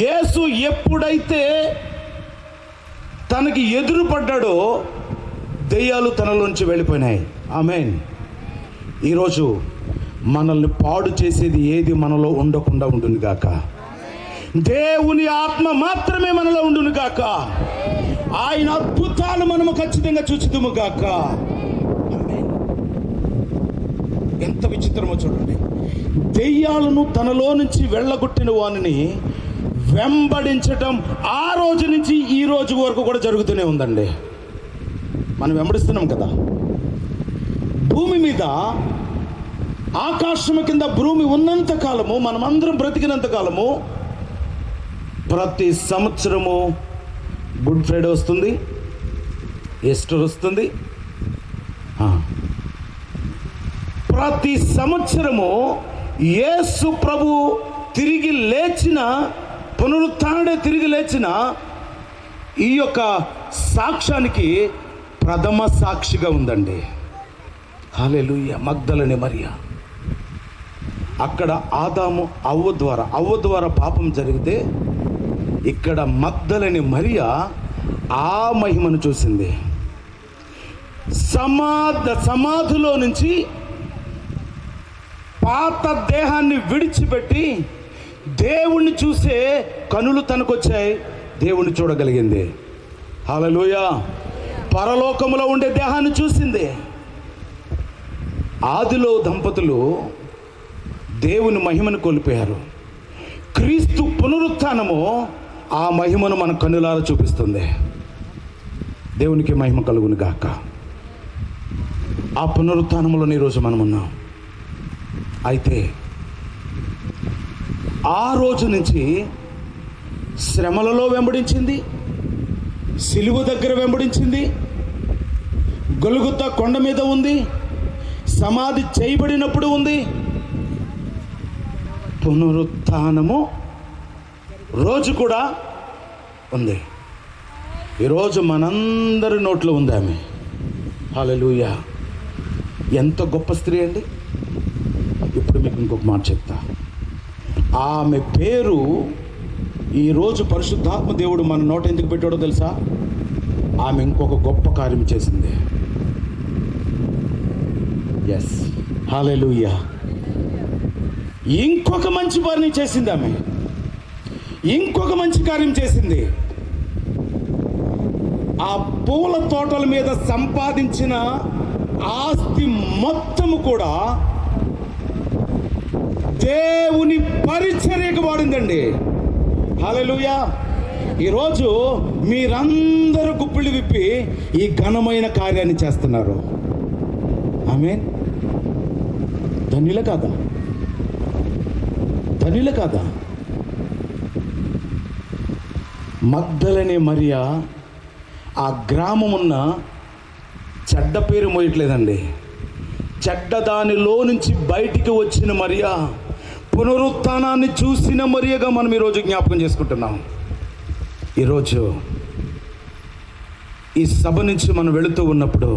యేసు ఎప్పుడైతే తనకి ఎదురుపడ్డాడో దెయ్యాలు తనలోంచి వెళ్ళిపోయినాయి. ఆమేన్. ఈరోజు మనల్ని పాడు చేసేది ఏది మనలో ఉండకుండా ఉండును గాక. దేవుని ఆత్మ మాత్రమే మనలో ఉండును గాక. ఆయన అద్భుతాలు మనము ఖచ్చితంగా చూచుదుము గాక. ఆమేన్. ఎంత విచిత్రమో చూడండి. దెయ్యాలను తనలో నుంచి వెళ్ళగొట్టిన వానిని వెంబడించటం ఆ రోజు నుంచి ఈ రోజు వరకు కూడా జరుగుతూనే ఉందండి. మనం వెంబడిస్తున్నాం కదా. భూమి మీద, ఆకాశము కింద భూమి ఉన్నంత కాలము, మనమందరం బ్రతికినంత కాలము, ప్రతి సంవత్సరము గుడ్ ఫ్రైడే వస్తుంది, ఈస్టర్ వస్తుంది. ప్రతి సంవత్సరము యేసు ప్రభు తిరిగి లేచిన, పునరుత్థానుడే తిరిగి లేచిన ఈ యొక్క సాక్ష్యానికి ప్రథమ సాక్షిగా ఉందండి. హల్లెలూయా. మగ్దలనే మరియ. అక్కడ ఆదాము అవ్వ ద్వారా పాపం జరిగితే ఇక్కడ మగ్దలనే మరియ ఆ మహిమను చూసింది. సమాధిలో నుంచి పాత దేహాన్ని విడిచిపెట్టి దేవుణ్ణి చూసే కనులు తనకొచ్చాయి. దేవుణ్ణి చూడగలిగింది. హల్లెలూయా. పరలోకములో ఉండే దేహాన్ని చూసింది. ఆదిలో దంపతులు దేవుని మహిమను కోల్పోయారు. క్రీస్తు పునరుత్థానము ఆ మహిమను మన కన్నులారా చూపిస్తుంది. దేవునికి మహిమ కలుగును గాక. ఆ పునరుత్థానంలోనే ఈరోజు మనం ఉన్నాం. అయితే ఆ రోజు నుంచి శ్రమలలో వెంబడించింది, సిలువ దగ్గర వెంబడించింది, గొలుగుతా కొండ మీద ఉంది, సమాధి చేయబడినప్పుడు ఉంది, పునరుత్థానము రోజు కూడా ఉంది. ఈరోజు మనందరి నోట్లో ఉంది ఆమె. హల్లెలూయా. ఎంత గొప్ప స్త్రీ అండి. ఇప్పుడు మీకు ఇంకొక మాట చెప్తా. ఆమె పేరు ఈరోజు పరిశుద్ధాత్మ దేవుడు మన నోట ఎందుకు పెట్టాడో తెలుసా? ఆమె ఇంకొక గొప్ప కార్యం చేసింది. ఎస్, హల్లెలూయా. ఇంకొక మంచి పని చేసింది ఆమె. ఇంకొక మంచి కార్యం చేసింది. ఆ పూల తోటల మీద సంపాదించిన ఆస్తి మొత్తము కూడా దేవుని పరిచర్యకు వాడిందండి. హల్లెలూయా. ఈరోజు మీరందరూ గుప్పిళ్ళు విప్పి ఈ ఘనమైన కార్యాన్ని చేస్తున్నారు. ఆమేన్. ధన్యుల కాదా? ధన్యుల కాదా? మగ్దలనే మరియా ఆ గ్రామమున్న చెడ్డ పేరు మోయట్లేదండి. చెడ్డ దానిలో నుంచి బయటికి వచ్చిన మరియా, పునరుత్థానాన్ని చూసిన మరియగా మనం ఈరోజు జ్ఞాపకం చేసుకుంటున్నాం. ఈరోజు ఈ సభ నుంచి మనం వెళుతూ ఉన్నప్పుడు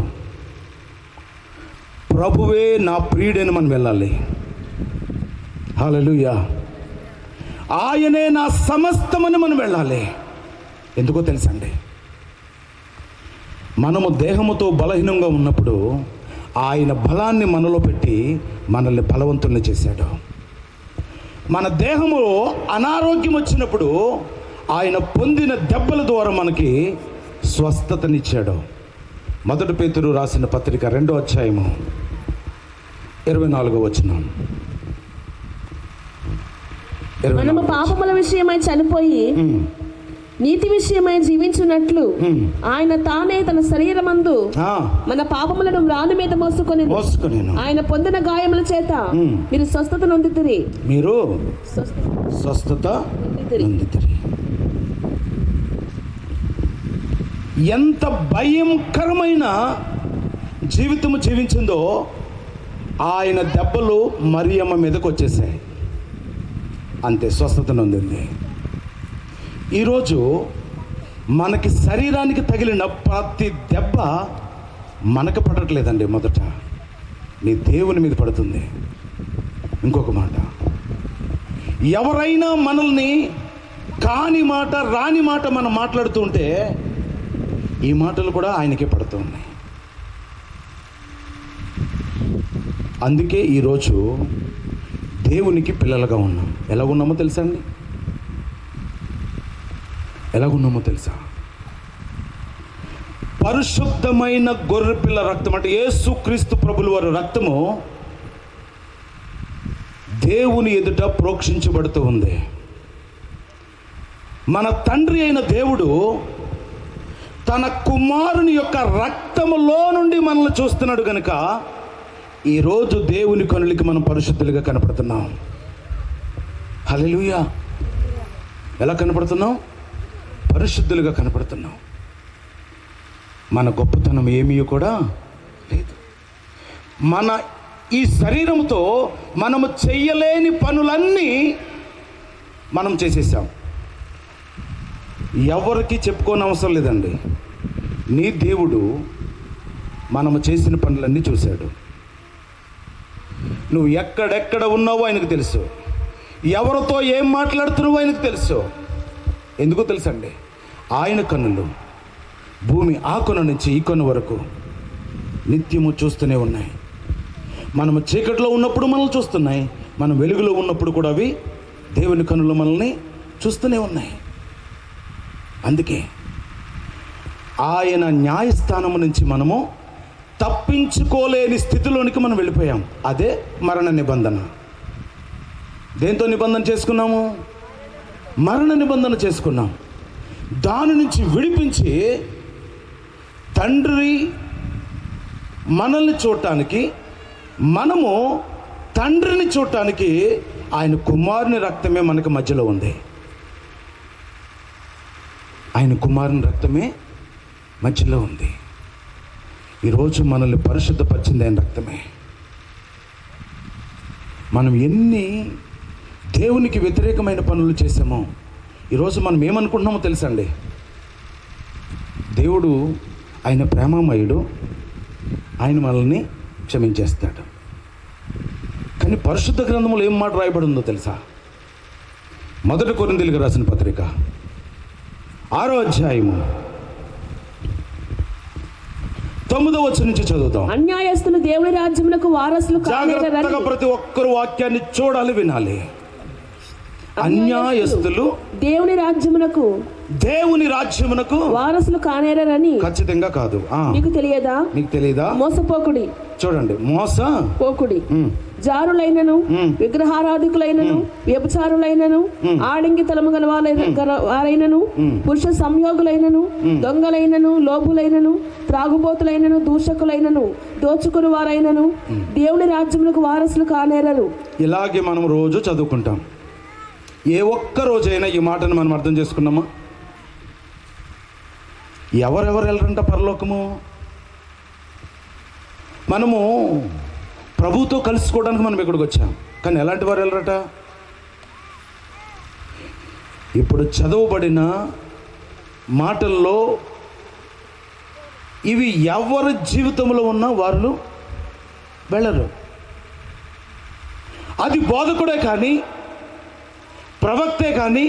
ప్రభువే నా ప్రియుడని మనం వెళ్ళాలి. హల్లెలూయా. ఆయనే నా సమస్తమని మనం వెళ్ళాలి. ఎందుకో తెలుసండి, మనము దేహముతో బలహీనంగా ఉన్నప్పుడు ఆయన బలాన్ని మనలో పెట్టి మనల్ని బలవంతుల్ని చేశాడు. మన దేహములో అనారోగ్యం వచ్చినప్పుడు ఆయన పొందిన దెబ్బల ద్వారా మనకి స్వస్థతనిచ్చాడు. 1 పేతురు రాసిన పత్రిక 2వ అధ్యాయము 24వ వచనం. మనము పాపముల విషయమై చనిపోయి నీతి విషయమై జీవించున్నట్లు ఆయన తానే తన శరీరమందు మన పాపములను రాను మీద మోసుకొని ఆయన పొందిన గాయముల చేత మీరు స్వస్థత నొందితిరి. మీరు స్వస్థత నొందితిరి. ఎంత భయంకరమైన జీవితము జీవించిందో ఆయన దెబ్బలు మరియమ్మ మీదకి వచ్చేసాయి. అంతే, స్వస్థత నొందింది. ఈరోజు మనకి శరీరానికి తగిలిన ప్రతి దెబ్బ మనకు పడట్లేదండి. మొదట నీ దేవుని మీద పడుతుంది. ఇంకొక మాట, ఎవరైనా మనల్ని కాని మాట రాని మాట మనం మాట్లాడుతూ ఉంటే ఈ మాటలు కూడా ఆయనకే పడుతూ ఉన్నాయి. అందుకే ఈరోజు దేవునికి పిల్లలుగా ఉన్నాం. ఎలాగున్నామో తెలుసా అండి? ఎలాగున్నామో తెలుసా? పరిశుద్ధమైన గొర్రెపిల్ల రక్తం, అంటే యేసుక్రీస్తు ప్రభుల వారి రక్తము దేవుని ఎదుట ప్రోక్షించబడుతూ ఉంది. మన తండ్రి అయిన దేవుడు తన కుమారుని యొక్క రక్తములో నుండి మనల్ని చూస్తున్నాడు కనుక ఈరోజు దేవుని కనులకి మనం పరిశుద్ధులుగా కనపడుతున్నాం. హల్లెలూయా. ఎలా కనపడుతున్నాం? పరిశుద్ధులుగా కనపడుతున్నాం. మన గొప్పతనం ఏమీ కూడా లేదు. మన ఈ శరీరంతో మనము చెయ్యలేని పనులన్నీ మనం చేసేసాం. ఎవరికి చెప్పుకోని అవసరం లేదండి. నీ దేవుడు మనము చేసిన పనులన్నీ చూశాడు. నువ్వు ఎక్కడెక్కడ ఉన్నావో ఆయనకు తెలుసు. ఎవరితో ఏం మాట్లాడుతున్నావో ఆయనకు తెలుసు. ఎందుకో తెలుసండి, ఆయన కన్నులు భూమి ఆ కొన నుంచి ఈ కొన వరకు నిత్యము చూస్తూనే ఉన్నాయి. మనము చీకట్లో ఉన్నప్పుడు మనల్ని చూస్తున్నాయి, మనం వెలుగులో ఉన్నప్పుడు కూడా అవి దేవుని కన్నులు మనల్ని చూస్తూనే ఉన్నాయి. అందుకే ఆయన న్యాయస్థానము నుంచి మనము తప్పించుకోలేని స్థితిలోనికి మనం వెళ్ళిపోయాం. అదే మరణ నిబంధన. దేంతో నిబంధన చేసుకున్నాము? మరణ నిబంధన చేసుకున్నాం. దాని నుంచి విడిపించి తండ్రి మనల్ని చూడటానికి, మనము తండ్రిని చూడటానికి ఆయన కుమారుని రక్తమే మనకు మధ్యలో ఉంది. ఆయన కుమారుని రక్తమే మధ్యలో ఉంది. ఈరోజు మనల్ని పరిశుద్ధపరిచింది ఆయన రక్తమే. మనం ఎన్ని దేవునికి వ్యతిరేకమైన పనులు చేసామో ఈరోజు మనం ఏమనుకుంటున్నామో తెలుసండి. దేవుడు ఆయన ప్రేమమయుడు, ఆయన మనల్ని క్షమించేస్తాడు. కానీ పరిశుద్ధ గ్రంథంలో ఏం మాట రాయబడి ఉందో తెలుసా? 1 కొరింథీయులకు రాసిన పత్రిక 6వ అధ్యాయము 9వ వచనం నుంచి చదువుతాం. అన్యాయస్తులు దేవుని రాజ్యమునకు వారసులు జాగ్రత్తగా కానేరని. ప్రతి ఒక్కరు వాక్యాన్ని చూడాలి, వినాలి. అన్యాయస్తులు దేవుని రాజ్యమునకు వారసులు కానేరని ఖచ్చితంగా కాదు. నీకు తెలియదా? మీకు తెలియదా? మోసపోకుడి. చూడండి, పోకుడి. జారులైనను, విగ్రహారాధికులైనను, వ్యభిచారులైనను, ఆడింగితలము గల వారైనను, పురుష సంయోగులైనను, దొంగలైనను, లోభులైనను, త్రాగుబోతులైనను, దూషకులైనను, దోచుకుని వారైనను దేవుని రాజ్యమునకు వారసులు కానేరరు. ఇలాగే మనం రోజు చదువుకుంటాం. ఏ ఒక్క రోజైనా ఈ మాటను మనం అర్థం చేసుకున్నామా? ఎవరెవరు వెళ్ళరంట పరలోకము? మనము ప్రభుతో కలుసుకోవడానికి మనం ఇక్కడికి వచ్చాం, కానీ ఎలాంటి వారు వెళ్ళరట? ఇప్పుడు చదవబడిన మాటల్లో ఇవి ఎవరి జీవితంలో ఉన్న వారు వెళ్ళరు. అది బోధకుడే కానీ, ప్రవక్తే కానీ,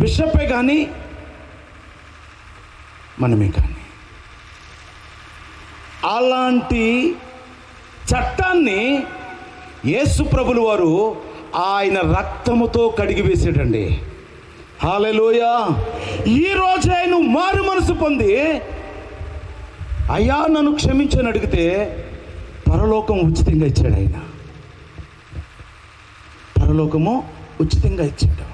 బిషప్పే కానీ, మనమే కానీ. అలాంటి చట్టాన్ని యేసు ప్రభులు వారు ఆయన రక్తముతో కడిగి వేసాడండి. హల్లెలూయా. ఈ రోజు ఆయన మారు మనసు పొంది అయ్యా నన్ను క్షమించని అడిగితే పరలోకం ఉచితంగా ఇచ్చాడు. ఆయన పరలోకము ఉచితంగా ఇచ్చాడు.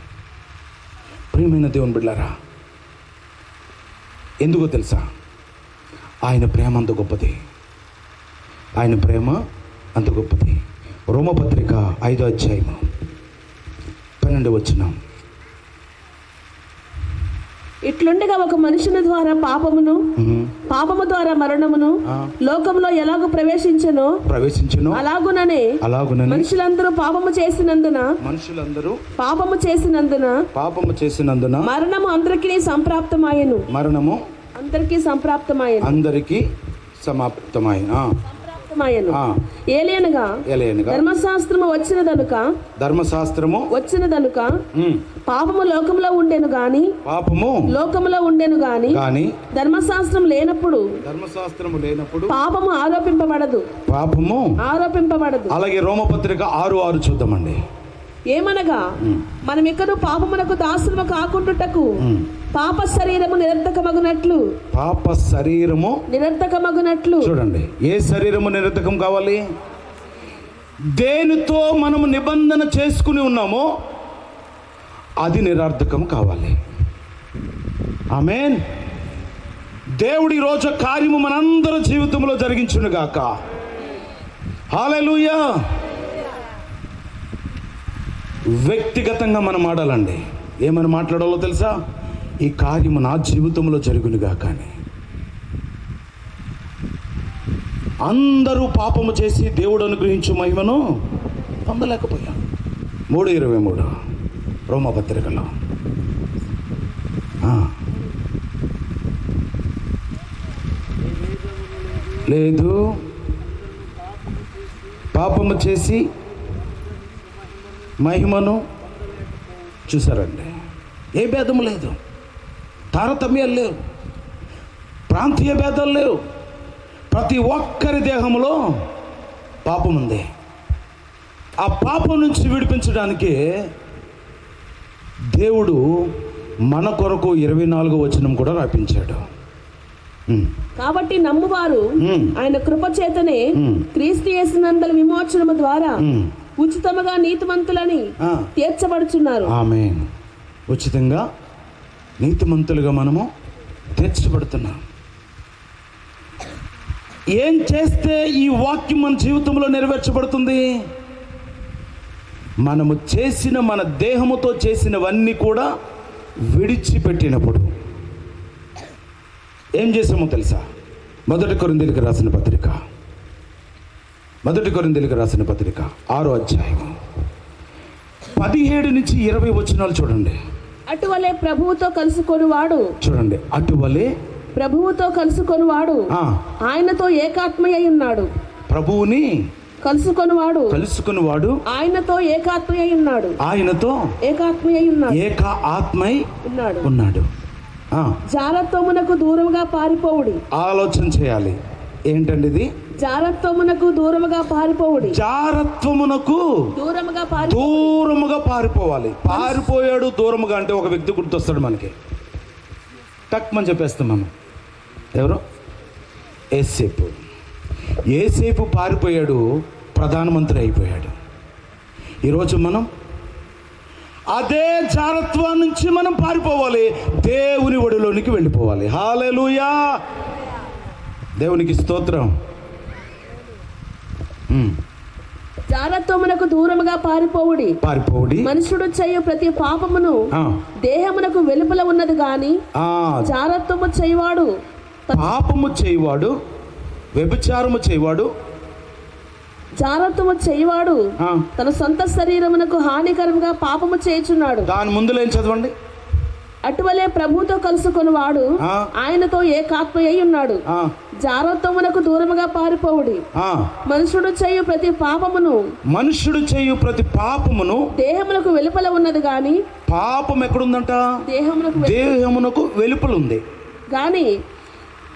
ప్రియమైన దేవుని బిడ్డలారా, ఎందుకో తెలుసా? ఆయన ప్రేమ అంత గొప్పది. ఆయన ప్రేమ అంత గొప్పది. రోమపత్రిక 5వ అధ్యాయము 12వ వచనం. ఇట్లుండగా ఒక మనుషుని ద్వారా పాపము ద్వారా మరణమును లోకంలో ఎలాగో ప్రవేశించెనో అలాగుననే మనుషులందరూ పాపము చేసినందున మరణము అందరికీ సమాప్తమాయెను. ఏలయనగా ధర్మశాస్త్రము వచ్చినదనుక పాపము లోకములో ఉండెను గాని ధర్మశాస్త్రం లేనప్పుడు పాపము ఆరోపింపబడదు. అలాగే రోమపత్రిక 6:6 చూద్దామండి. ఏమనగా మనం ఎక్కడో పాపమునకు దాసులము కాకుండుటకు పాప శరీరము నిరర్థకమగునట్లు చూడండి. ఏ శరీరము నిరర్థకం కావాలి? దేనితో మనము నిబంధన చేసుకుని ఉన్నామో అది నిరర్థకం కావాలి. ఆమేన్. దేవుడి రోజు కార్యము మనందరి జీవితంలో జరిగించును గాక. హల్లెలూయా. వ్యక్తిగతంగా మనం ఆడాలండి. ఏమని మాట్లాడాలో తెలుసా? ఈ కార్యము నా జీవితంలో జరుగునుగా. కానీ అందరూ పాపము చేసి దేవుడు అనుగ్రహించు మహిమను పొందలేకపోయాం. 3:23 రోమపత్రికలో. లేదు, పాపము చేసి మహిమను చూసారండి. ఏ భేదము లేదు, తారతమ్యాలు లేవు, ప్రాంతీయ భేదాలు లేవు. ప్రతి ఒక్కరి దేహంలో పాపం ఉంది. ఆ పాపం నుంచి విడిపించడానికి దేవుడు మన కొరకు 24వ వచనం కూడా రాపించాడు. కాబట్టి నమ్మువారు ఆయన కృప చేతనే క్రీస్తు యేసునందలి విమోచనము ద్వారా ఉచితముగా నీతిమంతులని తీర్చబడుచున్నారు. ఆమేన్. ఉచితంగా నీతిమంతులుగా మనము తీర్చబడుతున్నాం. ఏం చేస్తే ఈ వాక్యం మన జీవితంలో నెరవేర్చబడుతుంది? మనము చేసిన, మన దేహముతో చేసినవన్నీ కూడా విడిచిపెట్టినప్పుడు ఏం చేసామో తెలుసా? మొదటి కొరింథీయులకు రాసిన పత్రిక 6వ అధ్యాయం 17 నుంచి 20 వచనాలు చూడండి. అటువలే ప్రభువుతో కలుసుకొనివాడు, చూడండి, అటువలే ప్రభువుతో కలుసుకొనివాడు ఆయనతో ఏకాత్మయ్య ఉన్నాడు. ప్రభువుని కలుసుకునివాడు ఆయనతో ఏకాత్మయ్య ఉన్నాడు. ఆయనతో ఏకాత్మయ్య ఉన్నాడు. ఏక ఆత్మై ఉన్నాడు. జారత్వమునకు దూరముగా పారిపోవుడి. ఆలోచన చేయాలి. ఏంటండి ఇది? జారత్వమునకు దూరముగా పారిపోవుడి. జారత్వమునకు దూరముగా పారిపోవాలి. పారిపోయాడు దూరముగా అంటే ఒక వ్యక్తి గుర్తొస్తాడు మనకి. టక్ అని చెప్పేస్తాం మనం. ఎవరు? ఏసేపు పారిపోయాడు, ప్రధానమంత్రి అయిపోయాడు. ఈరోజు మనం అదే జారత్వం నుంచి మనం పారిపోవాలి, దేవుని ఒడిలోనికి వెళ్ళిపోవాలి. హల్లెలూయా, దేవునికి స్తోత్రం. జారత్వమునకు దూరముగా పారిపోవుడి. మనుషుడు చేయు ప్రతి పాపమును దేహమునకు వెలుపల ఉన్నది గాని జారత్వము చేయవాడు, పాపము చేయవాడు, వ్యభిచారము చేయవాడు, జారత్వము చేయవాడు తన సొంత శరీరమునకు హానికరముగా పాపము చేయుచున్నాడు. దాని ముందులో ఏం చదవండి? అటువలే ప్రభుతో కలుసుకొనివాడు ఆయనతో ఏకాత్మయ్య ఉన్నాడు. జారత్వమునకు దూరముగా పారిపోవుడి. మనుషుడు చేయు ప్రతి పాపమును దేహమునకు వెలుపల ఉన్నది గాని. పాపం ఎక్కడుందంట? దేహమునకు వెలుపల ఉంది గాని.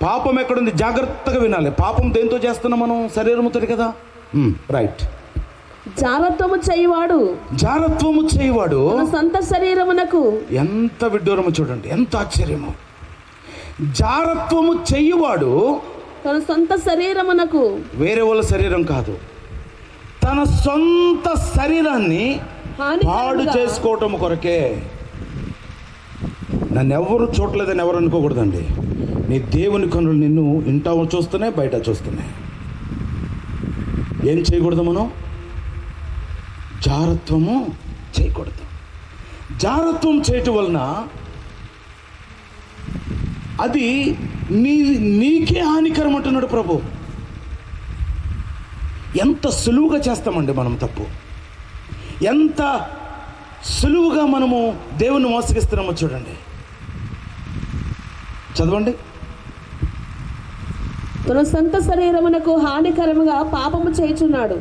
పాపం ఎక్కడుంది? జాగ్రత్తగా వినాలి. పాపం దేంతో చేస్తున్నాం మనం? శరీరముతో కదా. రైట్. జారత్వము చేయవాడు సొంత శరీరమునకు. ఎంత విడ్డూరము చూడండి, ఎంత ఆశ్చర్యము. జారత్వము చెయ్యువాడు తన సొంత శరీరమునకు, వేరే వాళ్ళ శరీరం కాదు, తన సొంత శరీరాన్ని పాడు చేసుకోవటం కొరకే. నన్ను ఎవరు చూడలేదని ఎవరు అనుకోకూడదండి. నీ దేవుని కనులు నిన్ను ఇంట చూస్తున్నాయి, బయట చూస్తున్నాయి. ఏం చేయకూడదు మనం? జారత్వము చేయకూడదు. జారత్వం చేయటం వలన అది నీకే హానికరం అంటున్నాడు ప్రభు. ఎంత సులువుగా చేస్తామండి మనం తప్పు. ఎంత సులువుగా మనము దేవుని మోసగిస్తున్నామో చూడండి. చదవండి. తన సొంత శరీరమునకు హానికరముగా పాపము చేయుచున్నాడు.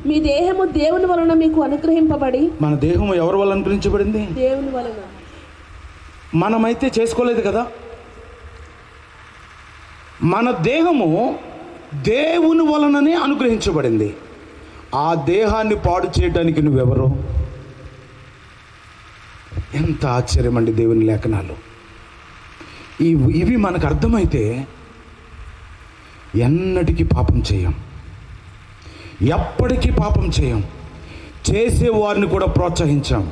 మీ దేహము దేవుని వలన మీకు అనుగ్రహింపబడి. మన దేహము ఎవరి వలన అనుగ్రహించబడింది? దేవుని వలన. మనమైతే చేసుకోలేదు కదా. మన దేహము దేవుని వలననే అనుగ్రహించబడింది. ఆ దేహాన్ని పాడు చేయడానికి నువ్వెవరు? ఎంత ఆశ్చర్యం అండి దేవుని లేఖనాలు. ఇవి మనకు అర్థమైతే ఎన్నటికీ పాపం చేయం, ఎప్పటికీ పాపం చేయం, చేసేవారిని కూడా ప్రోత్సహించాం.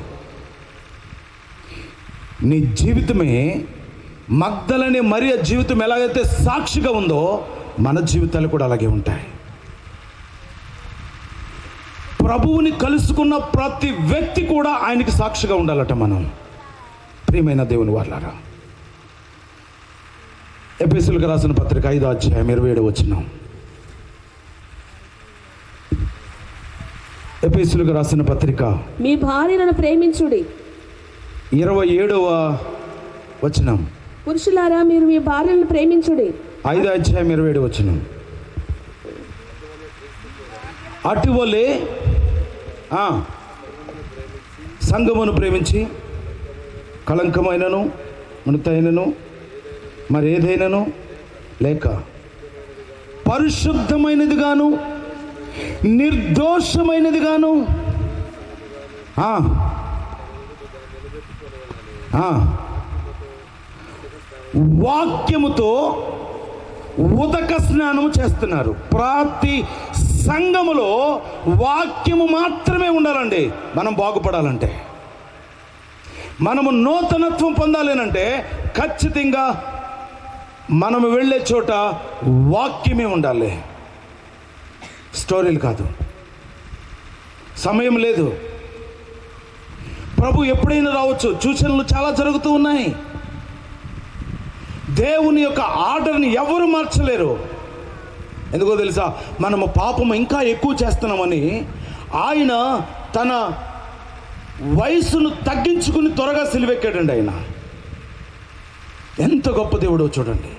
నీ జీవితమే మగ్దలని మరియ జీవితం ఎలాగైతే సాక్షిగా ఉందో మన జీవితాలు కూడా అలాగే ఉంటాయి. ప్రభువుని కలుసుకున్న ప్రతి వ్యక్తి కూడా ఆయనకి సాక్షిగా ఉండాలట. మనం ప్రియమైన దేవుని వారలారా, ఎఫెసీయులకు రాసిన పత్రిక 5వ అధ్యాయం 27వ వచనం. ఎఫెసీయులకు రాసిన పత్రిక, మీ భార్యలను ప్రేమించుడి. 27వ వచనం. పురుషులారా మీరు మీ భార్యలను ప్రేమించుడి. 5వ అధ్యాయం 27వ వచనం. అటువలే సంఘమును ప్రేమించి కళంకమైనను మృతైనను మరి ఏదైనాను లేక పరిశుద్ధమైనది గాను నిర్దోషమైనది గాను వాక్యముతో ఉదక స్నానము చేస్తున్నారు. ప్రతి సంఘములో వాక్యము మాత్రమే ఉండాలండి మనం బాగుపడాలంటే. మనము నూతనత్వం పొందాలేనంటే ఖచ్చితంగా మనము వెళ్ళే చోట వాక్యమే ఉండాలి, స్టోరీలు కాదు. సమయం లేదు. ప్రభు ఎప్పుడైనా రావచ్చు. సూచనలు చాలా జరుగుతూ ఉన్నాయి. దేవుని యొక్క ఆర్డర్ని ఎవరు మార్చలేరు. ఎందుకో తెలుసా? మనము పాపం ఇంకా ఎక్కువ చేస్తున్నామని ఆయన తన వయసును తగ్గించుకుని త్వరగా సిలువెక్కాడండి. ఆయన ఎంత గొప్ప దేవుడో చూడండి.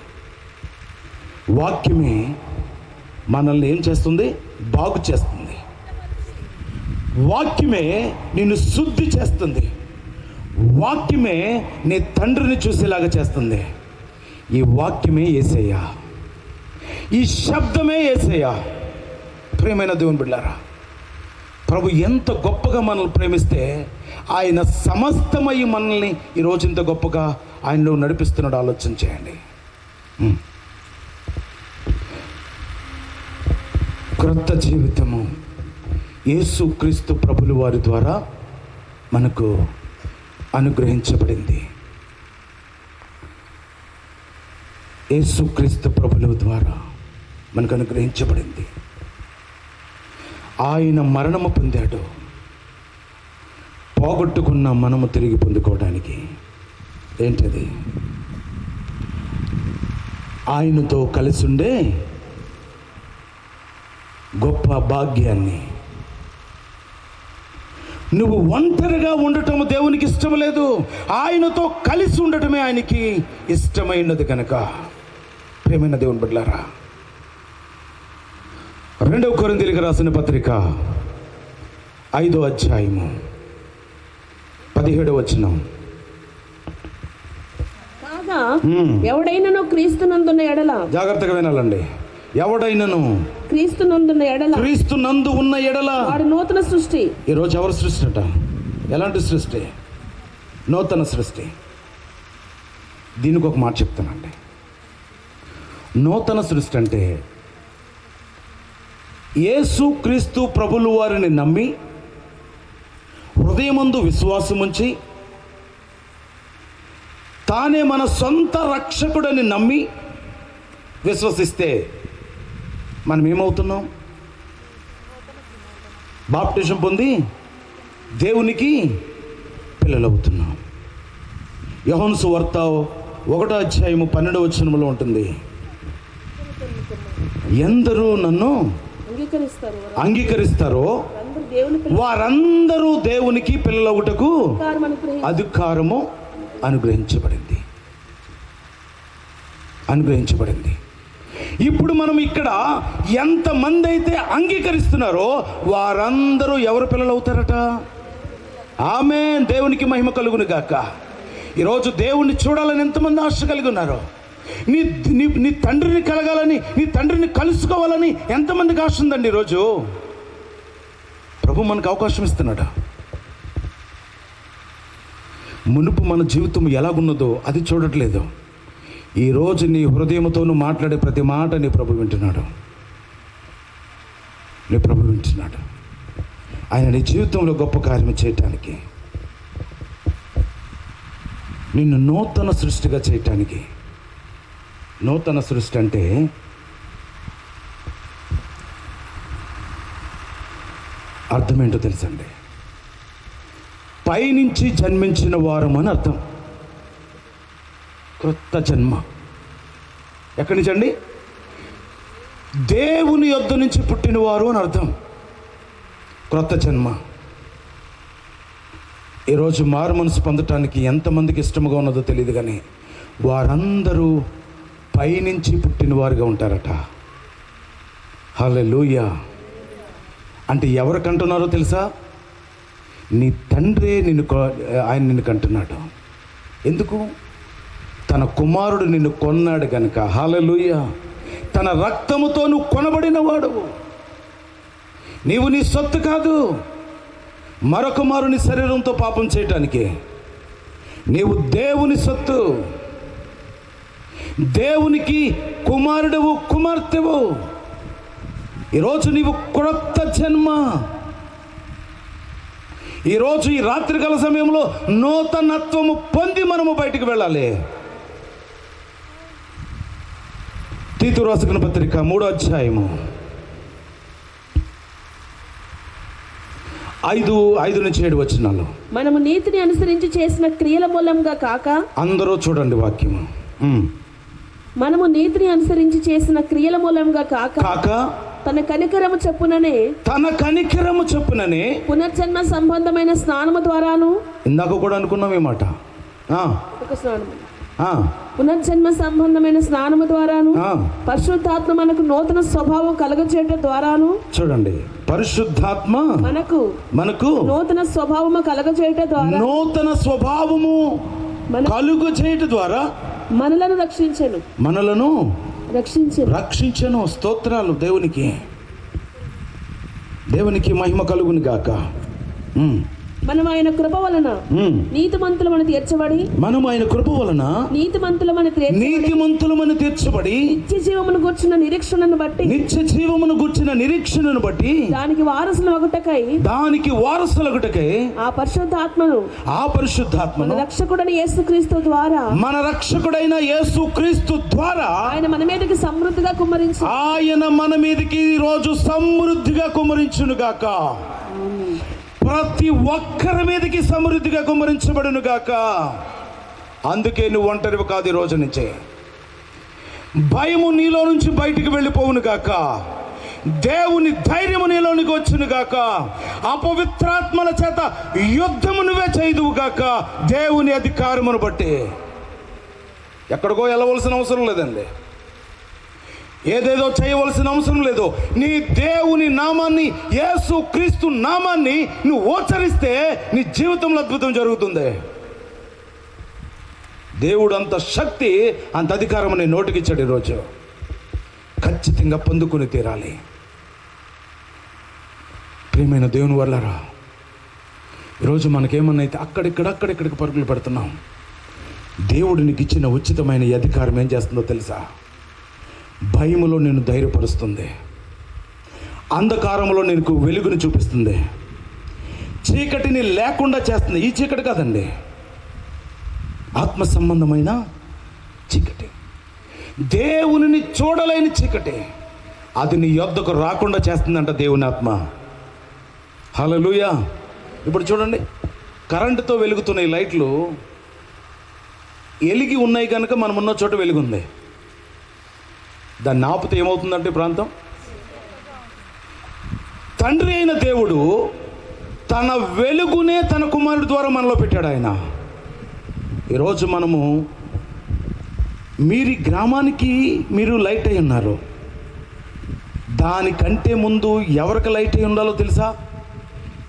వాక్యమే మనల్ని ఏం చేస్తుంది? బాగు చేస్తుంది. వాక్యమే నిన్ను శుద్ధి చేస్తుంది. వాక్యమే నీ తండ్రిని చూసేలాగా చేస్తుంది. ఈ వాక్యమే యేసయ్య, ఈ శబ్దమే యేసయ్య. ప్రియమైన దేవుని బిడ్డలారా, ప్రభు ఎంత గొప్పగా మనల్ని ప్రేమిస్తే ఆయన సమస్తమై మనల్ని ఈరోజు ఇంత గొప్పగా ఆయనలో నడిపిస్తున్నాడు. ఆలోచన చేయండి. క్రొత్త జీవితము యేసుక్రీస్తు ప్రభుల వారి ద్వారా మనకు అనుగ్రహించబడింది. యేసుక్రీస్తు ప్రభుల ద్వారా మనకు అనుగ్రహించబడింది. ఆయన మరణము పొందాడు పోగొట్టుకున్న మనము తిరిగి పొందుకోవడానికి. ఏంటది? ఆయనతో కలిసి ఉండే గొప్ప భాగ్యాన్ని. నువ్వు ఒంటరిగా ఉండటం దేవునికి ఇష్టం లేదు. ఆయనతో కలిసి ఉండటమే ఆయనకి ఇష్టమైనది కనుక. ప్రియమైన దేవుని బిడ్డలారా, 2 కొరింథీయులకు రాసిన పత్రిక 5వ అధ్యాయము 17వ వచనం. కాగా ఎవడైనను క్రీస్తునందున్న ఎడల, జాగ్రత్తగా వినాలండి, ఎవడైనను క్రీస్తునందున్న ఎడల, క్రీస్తునందు ఉన్న ఎడల వాడు నూతన సృష్టి. ఈరోజు ఎవరు సృష్టి అట? ఎలాంటి సృష్టి? నూతన సృష్టి. దీనికి ఒక మాట చెప్తానండి. నూతన సృష్టి అంటే యేసుక్రీస్తు ప్రభులు వారిని నమ్మి హృదయమందు విశ్వాసముంచి తానే మన సొంత రక్షకుడని నమ్మి విశ్వసిస్తే మనం ఏమవుతున్నాం? బాప్టిజం పొంది దేవునికి పిల్లలవుతున్నాం. యోహాను సువార్త 1వ అధ్యాయము 12వ వచనంలో ఉంటుంది, ఎందరూ నన్ను అంగీకరిస్తారో వారందరూ దేవునికి పిల్లలవుటకు అధికారము అనుగ్రహించబడింది. ఇప్పుడు మనం ఇక్కడ ఎంతమంది అయితే అంగీకరిస్తున్నారో వారందరూ ఎవరు పిల్లలు అవుతారట? ఆమేన్. దేవునికి మహిమ కలుగును గాక. ఈరోజు దేవుణ్ణి చూడాలని ఎంతమంది ఆశ కలిగి ఉన్నారు? నీ తండ్రిని కలగాలని, నీ తండ్రిని కలుసుకోవాలని ఎంతమందికి ఆశ ఉందండి? ఈరోజు ప్రభు మనకు అవకాశం ఇస్తున్నాడు. మునుపు మన జీవితం ఎలాగున్నదో అది చూడట్లేదు. ఈరోజు నీ హృదయంతోనూ మాట్లాడే ప్రతి మాట నీ ప్రభు వింటున్నాడు. ఆయన నీ జీవితంలో గొప్ప కార్యం చేయటానికి, నిన్ను నూతన సృష్టిగా చేయటానికి. నూతన సృష్టి అంటే అర్థమేంటో తెలుసండి? పైనుంచి జన్మించిన వారం అని అర్థం. క్రొత్త జన్మ. ఎక్కడి నుంచి అండి? దేవుని యొద్ద నుంచి పుట్టినవారు అని అర్థం. క్రొత్త జన్మ. ఈరోజు మారు మనసు పొందటానికి ఎంతమందికి ఇష్టముగా ఉన్నదో తెలియదు, కానీ వారందరూ పైనుంచి పుట్టినవారుగా ఉంటారట. హల్లెలూయా. అంటే ఎవరికంటున్నారో తెలుసా? నీ తండ్రే ఆయన నిన్ను కంటున్నాడు. ఎందుకు? తన కుమారుడు నిన్ను కొన్నాడు కనుక. హల్లెలూయా. తన రక్తముతో నువ్వు కొనబడినవాడు. నీవు నీ సొత్తు కాదు. మరొక మారుని శరీరంతో పాపం చేయటానికి నీవు దేవుని సొత్తు. దేవునికి కుమారుడువు, కుమార్తెవు. ఈరోజు నీవు క్రొత్త జన్మ. ఈరోజు ఈ రాత్రికాల సమయంలో నూతనత్వము పొంది మనము బయటికి వెళ్ళాలి. తీతు రాసిన పత్రిక 3వ అధ్యాయము 5-7 వచనాలు. మనము నీతిని అనుసరించి చేసిన క్రియల మూలంగా కాక, అందరూ చూడండి వాక్యము. మనము నీతిని అనుసరించి చేసిన క్రియల మూలంగా కాక తన కనికరము చొప్పుననే పునర్జన్మ సంబంధమైన స్నానము ద్వారాను, ఇందాక కూడా అనుకున్నాం ఈ మాట, ఒక స్నానము, పునర్జన్మ సంబంధమైన స్నానము ద్వారాను, పరిశుద్ధాత్మ మనకు నూతన స్వభావం కలుగచేయట ద్వారాను, చూడండి, పరిశుద్ధాత్మ మనకు నూతన స్వభావము కలుగచేయట ద్వారా, నూతన స్వభావము కలుగచేయట ద్వారా మనలను రక్షించెను. స్తోత్రాలు దేవునికి మహిమ కలుగును గాక. మనం ఆయన కృప వలన నీతిమంతులమని తీర్చబడి, నీతిమంతులమని తీర్చబడి నిత్య జీవమును గూర్చిన నిరీక్షణను బట్టి దానికి వారసులగుటకై ఆ పరిశుద్ధాత్మను మన రక్షకుడైన యేసుక్రీస్తు ద్వారా ఆయన మన మీదకి ఈ రోజు సమృద్ధిగా కుమ్మరించును గాక. ప్రతి ఒక్కరి మీదకి సమృద్ధిగా కుమ్మరించబడును గాక. అందుకే నువ్వు ఒంటరివి కాదు. ఈ రోజు నుంచే భయము నీలో నుంచి బయటికి వెళ్ళిపోవును గాక. దేవుని ధైర్యము నీలోనికి వచ్చును గాక. అపవిత్రాత్మల చేత యుద్ధము నువ్వే చేయదువు గాక. దేవుని అధికారమును బట్టి ఎక్కడికో వెళ్ళవలసిన అవసరం లేదండి. ఏదేదో చేయవలసిన అవసరం లేదు. నీ దేవుని నామాన్ని, యేసు క్రీస్తు నామాన్ని నువ్వు ఉచ్చరిస్తే నీ జీవితంలో అద్భుతం జరుగుతుంది. దేవుడు అంత శక్తి, అంత అధికారం నీ నోటికి ఇచ్చాడు. ఈరోజు ఖచ్చితంగా పొందుకుని తీరాలి. ప్రియమైన దేవుని వల్లరా, ఈరోజు మనకేమన్నా అయితే అక్కడిక్కడికి పరుగులు పెడుతున్నాం. దేవుడు నీకు ఇచ్చిన ఉచితమైన ఈ అధికారం ఏం చేస్తుందో తెలుసా? భయములో నేను ధైర్యపరుస్తుంది, అంధకారంలో నీకు వెలుగుని చూపిస్తుంది, చీకటిని లేకుండా చేస్తుంది. ఈ చీకటి కాదండి, ఆత్మ సంబంధమైన చీకటి, దేవునిని చూడలేని చీకటి. అది నీ యొద్దకు రాకుండా చేస్తుందంట దేవుని ఆత్మ. హల్లెలూయా. ఇప్పుడు చూడండి, కరెంటుతో వెలుగుతున్న ఈ లైట్లు ఎలిగి ఉన్నాయి కనుక మనం ఉన్న చోట వెలుగుంది. దాన్ని ఆపితే ఏమవుతుందంటే ప్రాంతం. తండ్రి అయిన దేవుడు తన వెలుగునే తన కుమారుడి ద్వారా మనలో పెట్టాడు ఆయన. ఈరోజు మనము మీరు గ్రామానికి మీరు లైట్ అయి ఉన్నారు. దానికంటే ముందు ఎవరికి లైట్ అయి ఉండాలో తెలుసా?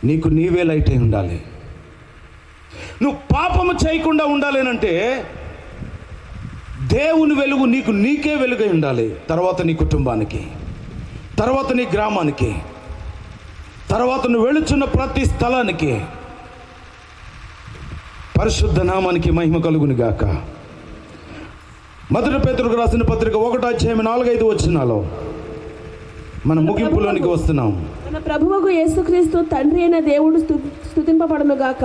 నీకు నీవే లైట్ అయి ఉండాలి. నువ్వు పాపము చేయకుండా ఉండాలేనంటే దేవుని వెలుగు నీకే వెలుగై ఉండాలి. తర్వాత నీ కుటుంబానికి, తర్వాత నీ గ్రామానికి, తర్వాత నువ్వు వెళుచున్న ప్రతి స్థలానికి. పరిశుద్ధ నామానికి మహిమ కలుగును గాక. మొదటి పేతురుకు రాసిన పత్రిక 1వ అధ్యాయం 4-5 వచనాలు మన ముగింపులోనికి వస్తున్నాం. మన ప్రభువుకు యేసుక్రీస్తు తండ్రి అయిన దేవుడు స్తుతింపబడును గాక.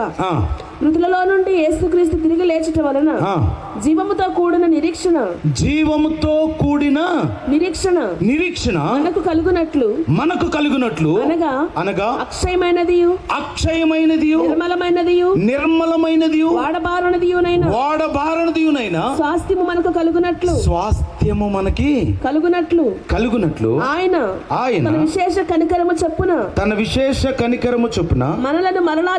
మృతులలో నుండి యేసుక్రీస్తు తిరిగి లేచట వలన జీవముతో కూడిన నిరీక్షణ మనకు కలుగునట్లు అనగా అక్షయమైనది నిర్మలమైనది వాడబారనిదియునైన స్వాస్థ్యము మనకు కలుగునట్లు ఆయన తన విశేష కనికరము చొప్పున మనలను మరలా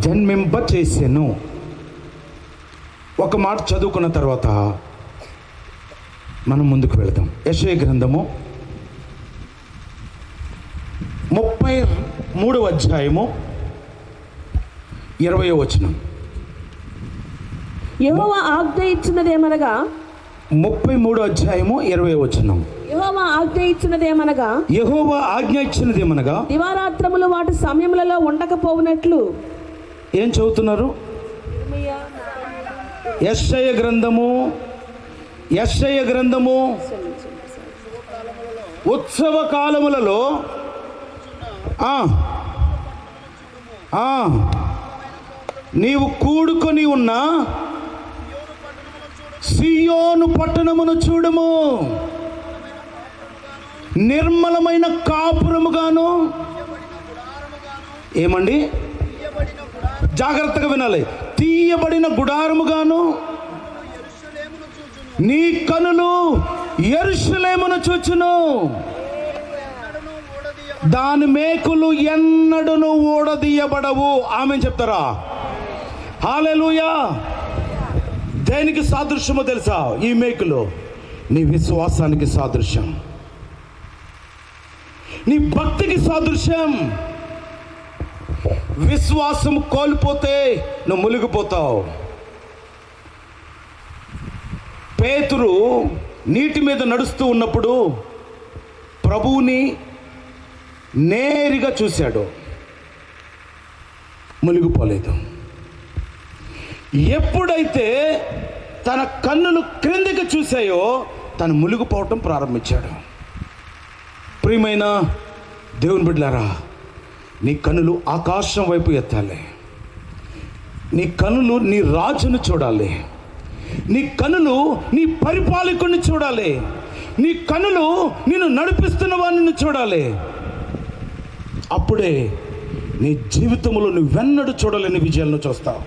జన్మింప చేసెను. ఒక మాట చదువుకున్న తర్వాత మనం ముందుకు వెళదాం. యెషయా గ్రంథము 33వ అధ్యాయము 20వ వచనం. యెహోవా ఆజ్ఞ ఇచ్చినదేమనగా 33వ అధ్యాయము 20వ వచనం. యెహోవా ఆజ్ఞ ఇచ్చినదేమనగా దివారాత్రములు వాటి సమయములలో ఉండకపోవునట్లు. ఏం చదువుతున్నారు? యెషయా గ్రంథము ఉత్సవ కాలములలో ఆ, ఆ, నీవు కూడుకొని ఉన్న సియోను పట్టణమును చూడుము, నిర్మలమైన కాపురముగాను. ఏమండి, జాగ్రత్తగా వినాలి. తీయబడిన గుడారముగాను నీ కనులు యెరూషలేమును చూచును, దాని మేకులు ఎన్నడను ఊడదీయబడవు. ఆమె చెప్తారా? హల్లెలూయా. దేనికి సాదృశ్యమో తెలుసా? ఈ మేకులు నీ విశ్వాసానికి సాదృశ్యం, నీ భక్తికి సాదృశ్యం. విశ్వాసం కోల్పోతే నువ్వు మునిగిపోతావు. పేతురు నీటి మీద నడుస్తూ ఉన్నప్పుడు ప్రభువుని నేరుగా చూశాడు, మునిగిపోలేదు. ఎప్పుడైతే తన కన్నులు క్రిందికి చూశాయో తను మునిగిపోవటం ప్రారంభించాడు. ప్రియమైన దేవుని బిడ్డలారా, నీ కన్నులు ఆకాశం వైపు ఎత్తాలి. నీ కన్నులు నీ రాజును చూడాలి. నీ కన్నులు నీ పరిపాలకుడిని చూడాలి. నీ కన్నులు నిన్ను నడిపిస్తున్న వాడిని చూడాలి. అప్పుడే నీ జీవితంలో నువ్వెన్నడూ చూడలేని విజయాలను చూస్తావు.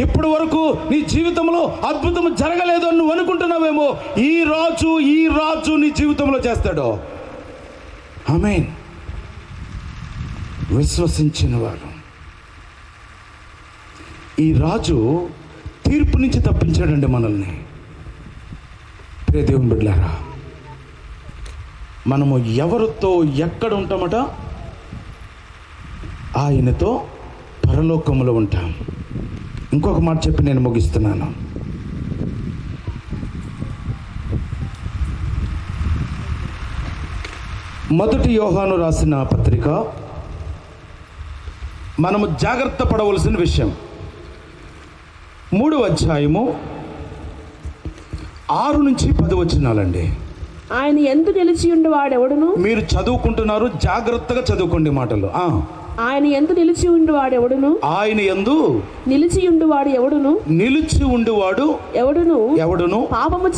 ఇప్పటి వరకు నీ జీవితంలో అద్భుతం జరగలేదు అని నువ్వు అనుకుంటున్నావేమో, ఈ రాజు నీ జీవితంలో చేస్తాడు. ఆమేన్. విశ్వసించిన వారు, ఈ రాజు తీర్పు నుంచి తప్పించాడండి మనల్ని. ప్రియ దేవుని బిడ్డలారా, మనము ఎవరితో ఎక్కడ ఉంటామట? ఆయనతో పరలోకములో ఉంటాం. ఇంకొక మాట చెప్పి నేను ముగిస్తున్నాను. మొదటి యోహాను రాసిన పత్రిక, మనము జాగ్రత్త పడవలసిన విషయం. 3వ అధ్యాయము 6 నుంచి 10 వచనాలండి. ఆయన ఎందు నిలిచి ఉండి వాడెవడును. మీరు చదువుకుంటున్నారు, జాగ్రత్తగా చదువుకోండి మాటలు. ఆయన ఎందు నిలిచి ఉండి వాడెవడును. ఆయన యందు నిలిచి ఉండి వాడు ఎవడును. నిలిచి ఉండివాడు ఎవడును పాపము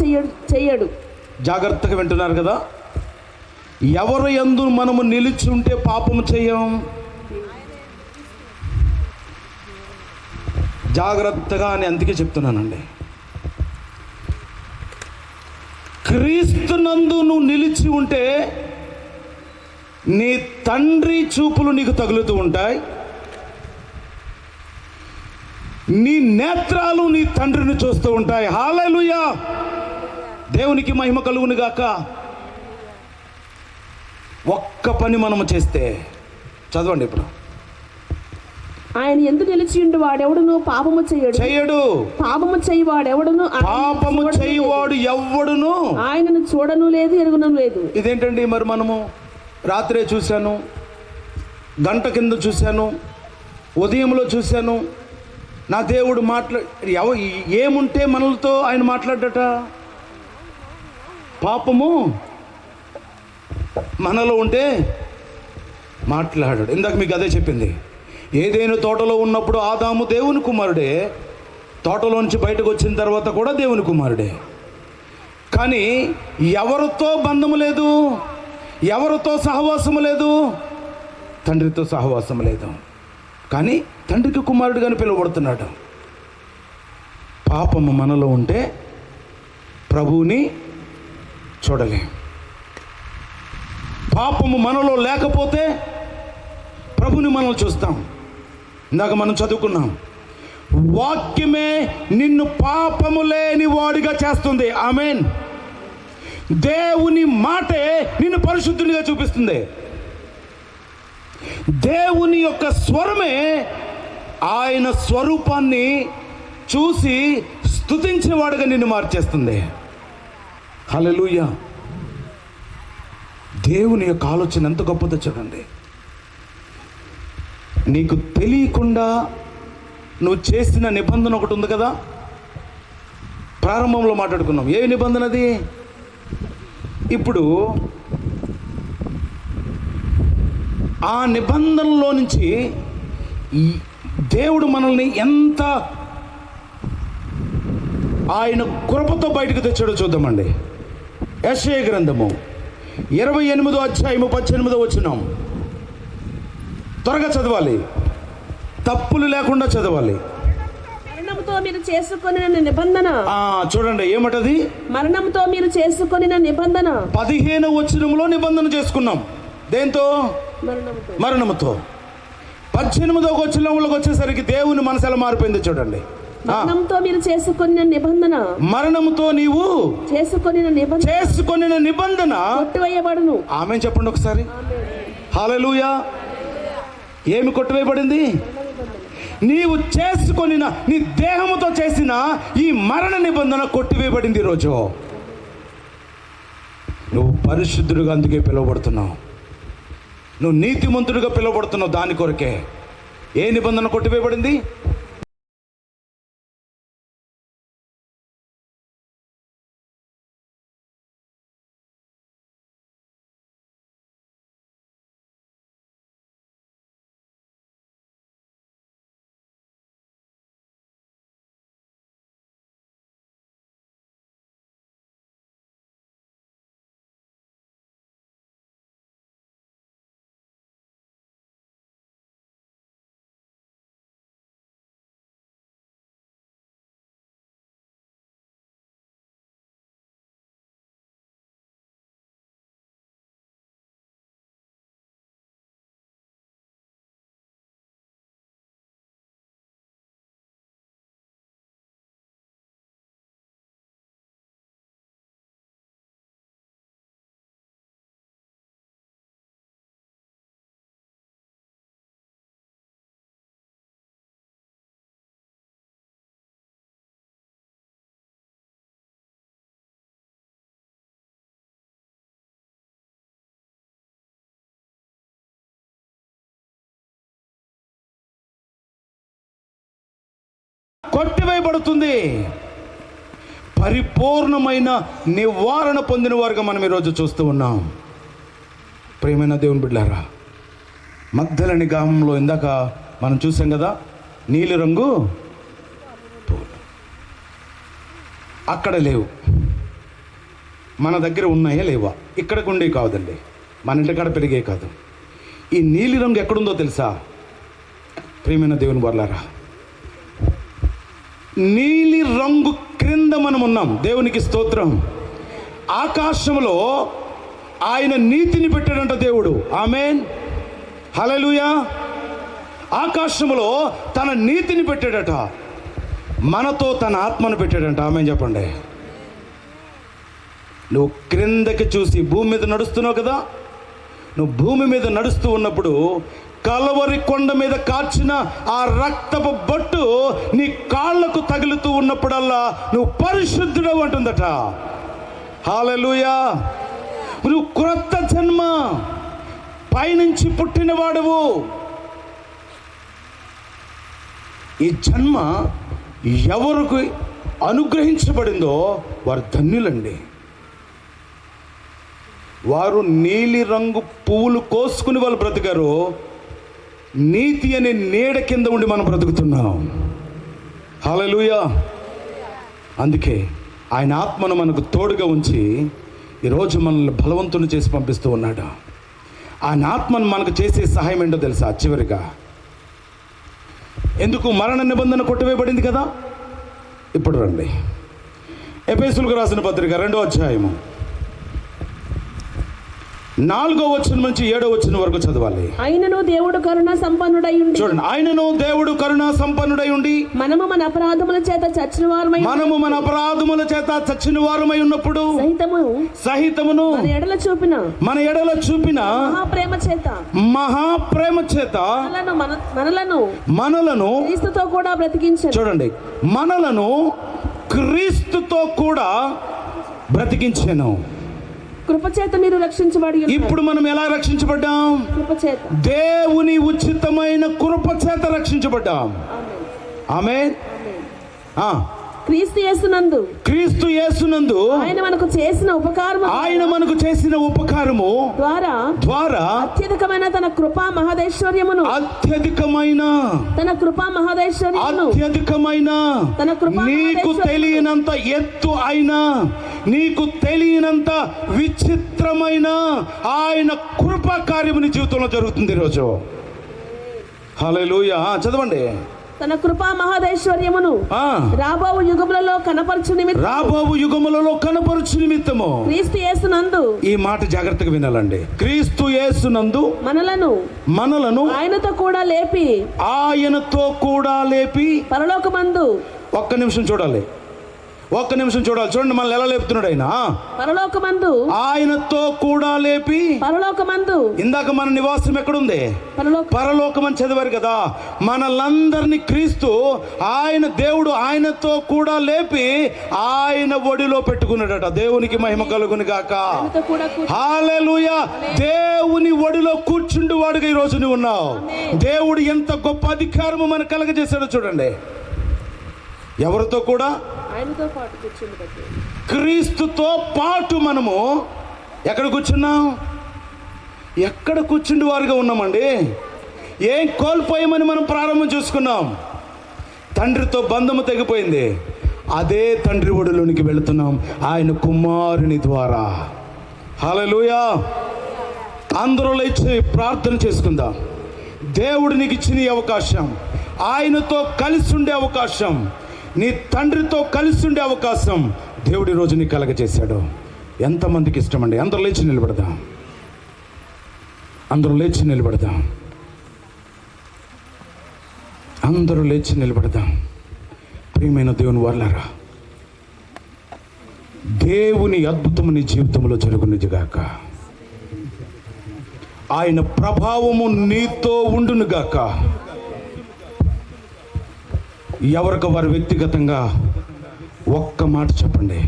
చెయ్యడు. జాగ్రత్తగా వింటున్నారు కదా? ఎవరు యందు మనము నిలిచి ఉంటే పాపము చెయ్యం. జాగ్రత్తగా అని అందుకే చెప్తున్నానండి. క్రీస్తునందు నువ్వు నిలిచి ఉంటే నీ తండ్రి చూపులు నీకు తగులుతూ ఉంటాయి. నీ నేత్రాలు నీ తండ్రిని చూస్తూ ఉంటాయి. హల్లెలూయా. దేవునికి మహిమ కలుగును గాక. ఒక్క పని మనము చేస్తే, చదవండి ఇప్పుడు. ఆయన ఎందు నిలిచి ఉండి వాడెవడును పాపము చెయ్యడు. పాపము చెయ్యవాడెవడును. పాపము చెయ్యవాడు ఎవడును ఆయనను చూడను లేదు, ఎరుగును లేదు. ఇదేంటండి? మరి మనము రాత్రే చూశాను, గంట కింద చూశాను, ఉదయంలో చూశాను. నా దేవుడు ఏముంటే మనలతో ఆయన మాట్లాడట? పాపము మనలో ఉంటే మాట్లాడాడు. ఇందాక మీకు అదే చెప్పింది. ఏదైనా తోటలో ఉన్నప్పుడు ఆదాము దేవుని కుమారుడే, తోటలోంచి బయటకు వచ్చిన తర్వాత కూడా దేవుని కుమారుడే. కానీ ఎవరితో బంధము లేదు, ఎవరితో సహవాసము లేదు, తండ్రితో సహవాసం లేదు. కానీ తండ్రికి కుమారుడుగానే పిలువబడుతున్నాడు. పాపము మనలో ఉంటే ప్రభువుని చూడలేం. పాపము మనలో లేకపోతే ప్రభుని మనం చూస్తాం. ఇందాక మనం చదువుకున్నాం, వాక్యమే నిన్ను పాపము లేని వాడిగా చేస్తుంది. ఆమేన్. దేవుని మాటే నిన్ను పరిశుద్ధునిగా చూపిస్తుంది. దేవుని యొక్క స్వరమే ఆయన స్వరూపాన్ని చూసి స్తుతించేవాడుగా నిన్ను మార్చేస్తుంది. హల్లెలూయా. దేవుని యొక్క ఆలోచన ఎంత గొప్పదో చూడండి. నీకు తెలియకుండా నువ్వు చేసిన నిబంధన ఒకటి ఉంది కదా, ప్రారంభంలో మాట్లాడుకున్నాం. ఏ నిబంధన అది? ఇప్పుడు ఆ నిబంధనలో నుంచి ఈ దేవుడు మనల్ని ఎంత ఆయన కృపతో బయటకు తెచ్చాడో చూద్దామండి. యెషయా గ్రంథము 28వ అధ్యాయము 18వ వచనం. త్వరగా చదవాలి, తప్పులు లేకుండా చదవాలి. మరణంతో మీరు చేసుకొనిన నిబంధన. చూడండి ఏమంటది? మరణంతో మీరు చేసుకొనిన నిబంధన. 15వ వచనంలో నిబంధన చేసుకున్నాం. దేంతో? మరణంతో. మరణముతో. 18వ వచనంలోకి వచ్చేసరికి దేవుని మనసు ఎలా మారిపోయింది చూడండి. మరణంతో మీరు చేసుకొనిన నిబంధన. మరణముతో నీవు చేసుకొనిన నిబంధన కొట్టివేయబడును. ఆమేన్ చెప్పండి ఒకసారి. హల్లెలూయా. ఏమి కొట్టివేయబడింది? నీవు చేసుకొనిన, నీ దేహముతో చేసిన ఈ మరణ నిబంధన కొట్టివేయబడింది. ఈరోజు నువ్వు పరిశుద్ధుడిగా అందుకే పిలువబడుతున్నావు, నువ్వు నీతిమంతుడిగా పిలువబడుతున్నావు. దాని కొరకే. ఏ నిబంధన కొట్టివేయబడింది? కొట్టివేయబడుతుంది. పరిపూర్ణమైన నివారణ పొందిన వారుగా మనం ఈరోజు చూస్తూ ఉన్నాం. ప్రియమైన దేవుని బిడ్డలారా, మగ్దలని గ్రామంలో ఇందాక మనం చూసాం కదా, నీలిరంగు పూలు అక్కడ లేవు. మన దగ్గర ఉన్నాయా లేవా? ఇక్కడికి ఉండే కాదండి, మన ఇంటికాడ పెరిగే కాదు. ఈ నీలిరంగు ఎక్కడుందో తెలుసా? ప్రియమైన దేవుని బిడ్డలారా, నీలి రంగు క్రింద మనం ఉన్నాం. దేవునికి స్తోత్రం. ఆకాశంలో ఆయన నీతిని పెట్టాడంట దేవుడు. ఆమేన్, హల్లెలూయా. ఆకాశంలో తన నీతిని పెట్టాడట, మనతో తన ఆత్మను పెట్టాడంట. ఆమేన్ చెప్పండి. నువ్వు క్రిందకి చూసి భూమి మీద నడుస్తున్నావు కదా, నువ్వు భూమి మీద నడుస్తూ ఉన్నప్పుడు కలవరి కొండ మీద కాచిన ఆ రక్తపు బొట్టు నీ కాళ్లకు తగులుతూ ఉన్నప్పుడల్లా నువ్వు పరిశుద్ధుడవు అంటుందట. హల్లెలూయా. నువ్వు క్రొత్త జన్మ, పైనుంచి పుట్టినవాడువు. ఈ జన్మ ఎవరికి అనుగ్రహించబడిందో వారు ధన్యులండి. వారు నీలి రంగు పువ్వులు కోసుకుని వాళ్ళు బ్రతికారు. నీతి అనే నీడ కింద ఉండి మనం బ్రతుకుతున్నాం. హల్లెలూయా. అందుకే ఆయన ఆత్మను మనకు తోడుగా ఉంచి ఈరోజు మనల్ని బలవంతుని చేసి పంపిస్తూ ఉన్నాడు. ఆయన ఆత్మను మనకు చేసే సహాయం ఏంటో తెలుసా? చివరిగా ఎందుకు మరణ నిబంధన కొట్టివేయబడింది కదా. ఇప్పుడు రండి, ఎఫెసీయులకు రాసిన పత్రిక 2వ అధ్యాయము 4వ వచనం నుంచి 7వ వచనం వరకు చదవాలి. ఆయనను దేవుడు కరుణ సంపన్నుడై ఉండి. చూడండి, ఆయనను దేవుడు కరుణ సంపన్నుడై ఉండి మనము మన అపరాధముల చేత చచ్చిన వారమై ఉన్నప్పుడు సహితమును మన ఎడల చూపిన మహాప్రేమ చేత మనలను క్రీస్తుతో కూడా బ్రతికించాడు. చూడండి, మనలను క్రీస్తుతో కూడా బ్రతికించాను. కృపచేత మీరు రక్షించబడి. ఇప్పుడు మనం ఎలా రక్షించబడ్డాం? కృపచేత, దేవుని ఉచితమైన కృపచేత రక్షించబడ్డాం. ఆమేన్. క్రీస్తు యేసునందు క్రీస్తు యేసునందు ఆయన మనకు చేసిన ఉపకారము ఆయన మనకు చేసిన ఉపకారము ద్వారా ద్వారా అత్యధికమైన తన కృపా మహదైశ్వర్యమును తన కృపా నీకు తెలియనంత ఎత్తు అయినా నీకు తెలియనంత విచిత్రమైన ఆయన కృపా కార్యము నీ జీవితంలో జరుగుతుంది ఈరోజు. హల్లెలూయా. చదవండి. తన కృపా మహదైశ్వర్యమును రాబోవు యుగములలో కనపరచు నిమిత్తము క్రీస్తు యేసునందు. ఈ మాట జాగ్రత్తగా వినాలండి. క్రీస్తు యేసునందు మనలను ఆయనతో కూడా లేపి పరలోకమందు. ఒక్క నిమిషం చూడాలి. చూడండి మనల్ని ఎలా లేపుతున్నాడు ఆయన. పరలోకమందు ఆయనతో కూడా లేపి పరలోకమందు. ఇందాక మన నివాసం ఎక్కడుంది? పరలోకం అని చదివారు కదా. మనలందరినీ క్రీస్తు దేవుడు ఆయనతో కూడా లేపి ఆయన ఒడిలో పెట్టుకున్నాడట. దేవునికి మహిమ కలుగును గాక. హల్లెలూయా. దేవుని ఒడిలో కూర్చుండు వాడుగా ఈ రోజు నువ్వు ఉన్నావు. దేవుడు ఎంత గొప్ప అధికారము మనకు కలగజేశాడో చూడండి. ఎవరితో కూడా? క్రీస్తుతో పాటు మనము ఎక్కడ కూర్చున్నాం? ఎక్కడ కూర్చుండి వారుగా ఉన్నామండి. ఏం కోల్పోయామని మనం ప్రారంభం చూసుకున్నాం. తండ్రితో బంధము తెగిపోయింది. అదే తండ్రి ఒడిలోనికి వెళుతున్నాం ఆయన కుమారుని ద్వారా. హల్లెలూయా. అందరూ లేచి ప్రార్థన చేసుకుందాం. దేవుడు నీకు ఇచ్చిన ఈ అవకాశం, ఆయనతో కలిసి ఉండే అవకాశం, నీ తండ్రితో కలిసి ఉండే అవకాశం దేవుడి రోజు నీకు కలగజేశాడు. ఎంతమందికి ఇష్టమండి? అందరూ లేచి నిలబడదాం. ప్రియమైన దేవుని వారలారా, దేవుని అద్భుతము నీ జీవితంలో జరుగునుగాక. ఆయన ప్రభావము నీతో ఉండునుగాక. ఎవరికి వారు వ్యక్తిగతంగా ఒక్క మాట చెప్పండి.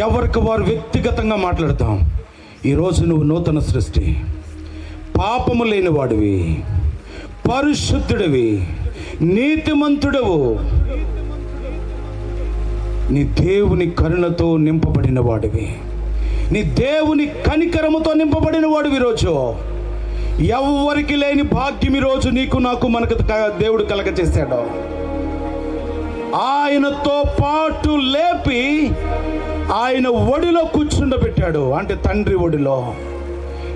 ఎవరికి వారు వ్యక్తిగతంగా మాట్లాడతాం. ఈరోజు నువ్వు నూతన సృష్టి, పాపము లేని వాడివి, పరిశుద్ధుడివి, నీతిమంతుడవు, నీ దేవుని కరుణతో నింపబడిన వాడివి, నీ దేవుని కనికరముతో నింపబడిన వాడివి. ఈరోజు ఎవ్వరికి లేని భాగ్యం ఈరోజు నీకు నాకు మనకు దేవుడు కలగచేశాడు. ఆయనతో పాటు లేపి ఆయన ఒడిలో కూర్చుండబెట్టాడు. అంటే తండ్రి ఒడిలో.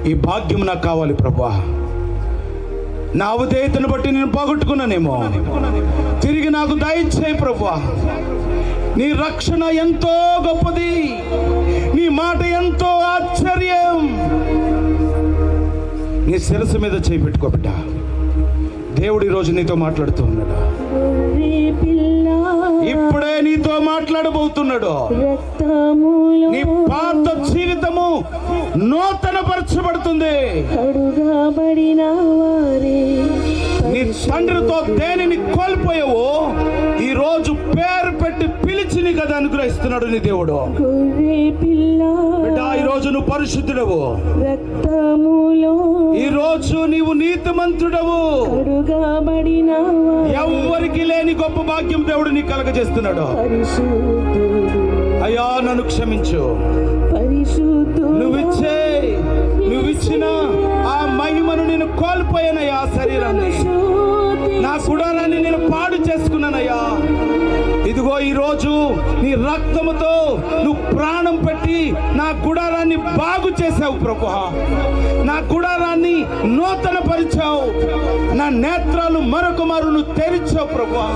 ఈ భాగ్యం నాకు కావాలి ప్రభువా. నా అవిధేయతను బట్టి నేను పోగొట్టుకున్నానేమో, తిరిగి నాకు దయచేయి ప్రభువా. నీ రక్షణ ఎంతో గొప్పది, నీ మాట ఎంతో ఆశ్చర్యం. నీ శిరస్సు మీద చేయి పెట్టుకో బిడ్డ. దేవుడు ఈరోజు నీతో మాట్లాడుతూ ఉన్నాడు. ఇప్పుడే నీతో మాట్లాడబోతున్నాడు. నీ పాత జీవితము నూతన పరచబడుతుంది. నీ తండ్రితో దేనిని కోల్పోయావో ఈ రోజు పేరు పెట్టి పిలిచి నీకు అది అనుగ్రహిస్తున్నాడు నీ దేవుడు. బిడ్డ, ఈ రోజు నువ్వు పరిశుద్ధుడవు. ఈ రోజు నీవు నీతిమంతుడవు. ఎవ్వరికి లేని గొప్ప భాగ్యం దేవుడు నీకు కలగజేస్తున్నాడు. అయ్యా నన్ను క్షమించు. నువ్విచ్చిన ఆ మహిమను నేను కోల్పోయానయ్యా. శరీరాన్ని, నా గుడారాన్ని నేను పాడు చేసుకున్నానయ్యా. ఇదిగో ఈరోజు నీ రక్తముతో నువ్వు ప్రాణం పెట్టి నా గుడారాన్ని బాగు చేసావు ప్రభువా. నా గుడారాన్ని నూతన పరిచావు. నా నేత్రాలు మరొక మారు నువ్వు తెరిచావు ప్రభువా.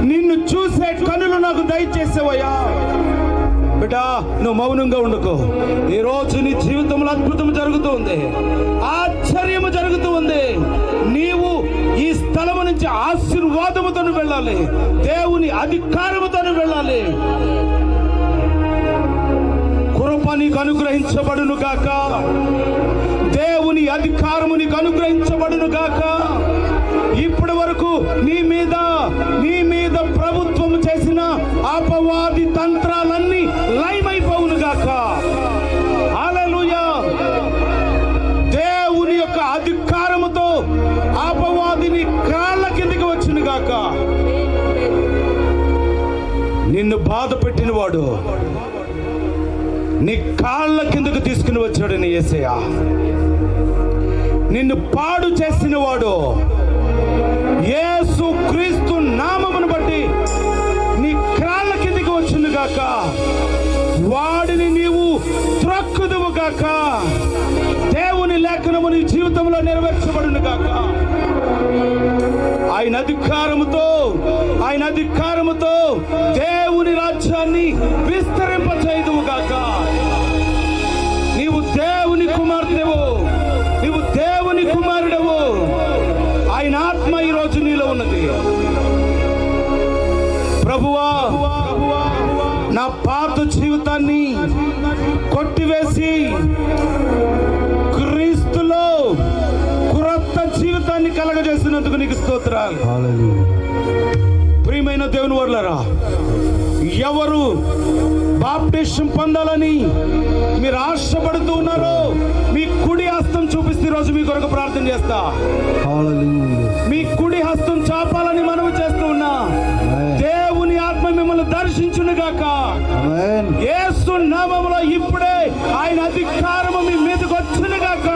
నిన్ను చూసే కనులు నాకు దయచేసావయ్యా. బిడ్డా, నువ్వు మౌనంగా ఉండుకో. ఈరోజు నీ జీవితంలో అద్భుతం జరుగుతుంది, ఆశ్చర్యము జరుగుతూ ఉంది. నీవు ఈ స్థలము నుంచి ఆశీర్వాదముతో వెళ్ళాలి, దేవుని అధికారముతో వెళ్ళాలి. కృప నీకు అనుగ్రహించబడును గాక. దేవుని అధికారము నీకు అనుగ్రహించబడును గాక. ఇప్పటి వరకు నీ మీద ప్రభుత్వం చేసిన అపవాది తంత్రాలన్నీ లయమైపోవును గాక. హల్లెలూయా. దేవుని యొక్క అధికారముతో అపవాదిని కాళ్ళ కిందకి వచ్చును గాక. వాడు నీ కాళ్ళ కిందకు తీసుకుని వచ్చాడు నీ యేసయ్య. నిన్ను పాడు చేసిన వాడు యేసు క్రీస్తు నామమును బట్టి నీ కాళ్ళ కిందకి వచ్చింది గాక. వాడిని నీవు త్రక్కుదువు గాక. దేవుని లేఖనము నీ జీవితంలో నెరవేర్చబడును గాక. ఆయన అధికారముతో దేవుని రాజ్యాన్ని విస్తరింపచేయుదువు గాక. నీవు దేవుని కుమార్తెవు, నీవు దేవుని కుమారుడవు. ఆయన ఆత్మ ఈరోజు నీలో ఉన్నది. ప్రభువా, నా పాత జీవితాన్ని కొట్టివేసి క్రీస్తులో క్రొత్త జీవితాన్ని కలగజేసినందుకు నీకు స్తోత్రాలు. ప్రియమైన దేవుని వర్లారా, ఎవరు బాప్టిజం పొందాలని మీరు ఆశపడుతూ ఉన్నారో మీ కుడి హస్తం చూపిస్తే రోజు మీ కొరకు ప్రార్థన చేస్తా. మీ కుడి హస్తం చాపాలని మనవి చేస్తూ ఉన్నా. దేవుని ఆత్మ మిమ్మల్ని దర్శించును గాక. యేసు నామములో ఇప్పుడే ఆయన అధికారము మీ మీదకి వచ్చును గాక.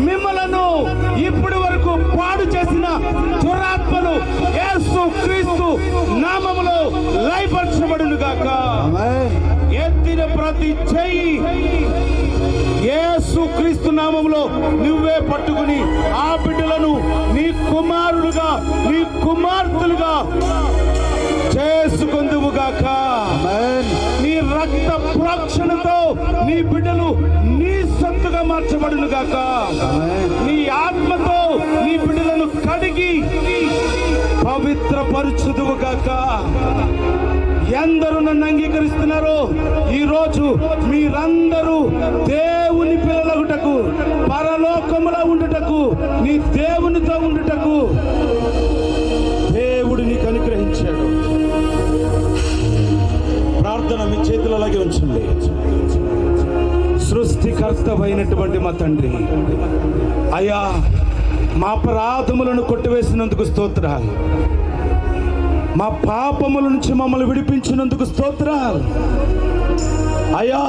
మిమ్మలను ఇప్పటి వరకు పాడు చేసిన దురాత్మలు యేసు క్రీస్తు నామములో లయపరచబడును గాక. ఎత్తిన ప్రతి చెయ్యి యేసు క్రీస్తు నామములో నువ్వే పట్టుకుని ఆ బిడ్డలను నీ కుమారులుగా నీ కుమార్తెలుగా చేసుకుందువు గాక. నీ రక్త ప్రోక్షణతో నీ బిడ్డలు నీ సొత్తుగా మార్చబడును గాక. నీ ఆత్మతో నీ బిడ్డలను కడిగి పవిత్రపరచుదువు గాక. ఎందరూ నన్ను అంగీకరిస్తున్నారో ఈరోజు మీరందరూ దేవుని పిల్లలగుటకు, పరలోకములో ఉండుటకు, నీ దేవునితో ఉండుటకు దేవుడు నీకు అనుగ్రహించాడు. ప్రార్థన మీ చేతులు అలాగే ఉంచండి. సృష్టికర్తవైనటువంటి మా తండ్రి, అయ్యా, మా అపరాధములను కొట్టివేసినందుకు స్తోత్రాలు. మా పాపముల నుంచి మమ్మల్ని విడిపించినందుకు స్తోత్రాలు. అయ్యా,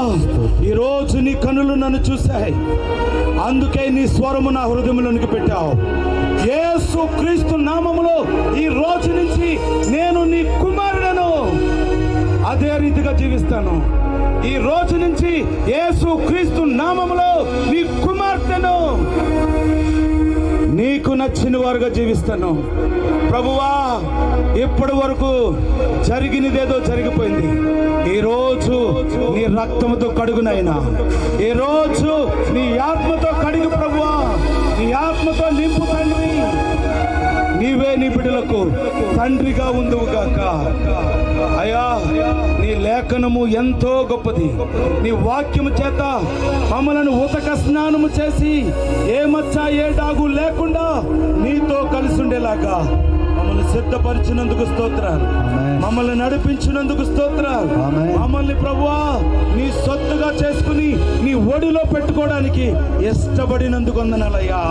ఈరోజు నీ కనులు నన్ను చూశాయి, అందుకే నీ స్వరము నా హృదయంలోనికి పెట్టావు. యేసు క్రీస్తు నామములో ఈ రోజు నుంచి నేను నీ కుమారుడను, అదే రీతిగా జీవిస్తాను. ఈ రోజు నుంచి యేసు క్రీస్తు నామములో నీ కుమార్తెను, నీకు నచ్చిన వారుగా జీవిస్తాను. ప్రభువా, ఇప్పటి వరకు జరిగినదేదో జరిగిపోయింది. ఈ రోజు నీ రక్తముతో కడుగునైనా, ఈ రోజు నీ ఆత్మతో కడుగు ప్రభువా. నీ ఆత్మతో నింపు తండ్రి. నీవే నీ బిడ్డలకు తండ్రిగా ఉందువు గాక. అయ్యా, నీ లేఖనము ఎంతో గొప్పది. నీ వాక్యము చేత మమ్మలను ఉతక స్నానము చేసి ఏ మచ్చ ఏ డాగు లేకుండా నీతో కలిసి ఉండేలాగా మమ్మల్ని సిద్ధపరిచినందుకు స్తోత్రాలు. మమ్మల్ని నడిపించినందుకు స్తోత్రాలు. మమ్మల్ని ప్రభువా నీ సొత్తుగా చేసుకుని నీ ఒడిలో పెట్టుకోవడానికి ఇష్టపడినందుకు వందనాలయ్యా.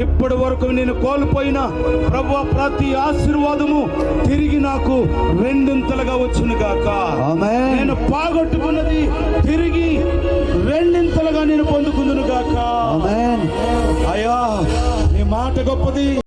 ఇప్పటి వరకు నేను కోల్పోయిన ప్రభువా ప్రతి ఆశీర్వాదము తిరిగి నాకు రెండింతలుగా వచ్చును గాక. నేను పోగొట్టుకున్నది తిరిగి రెండింతలుగా నేను పొందుకుందును గాక. అయ్యా, నీ మాట గొప్పది.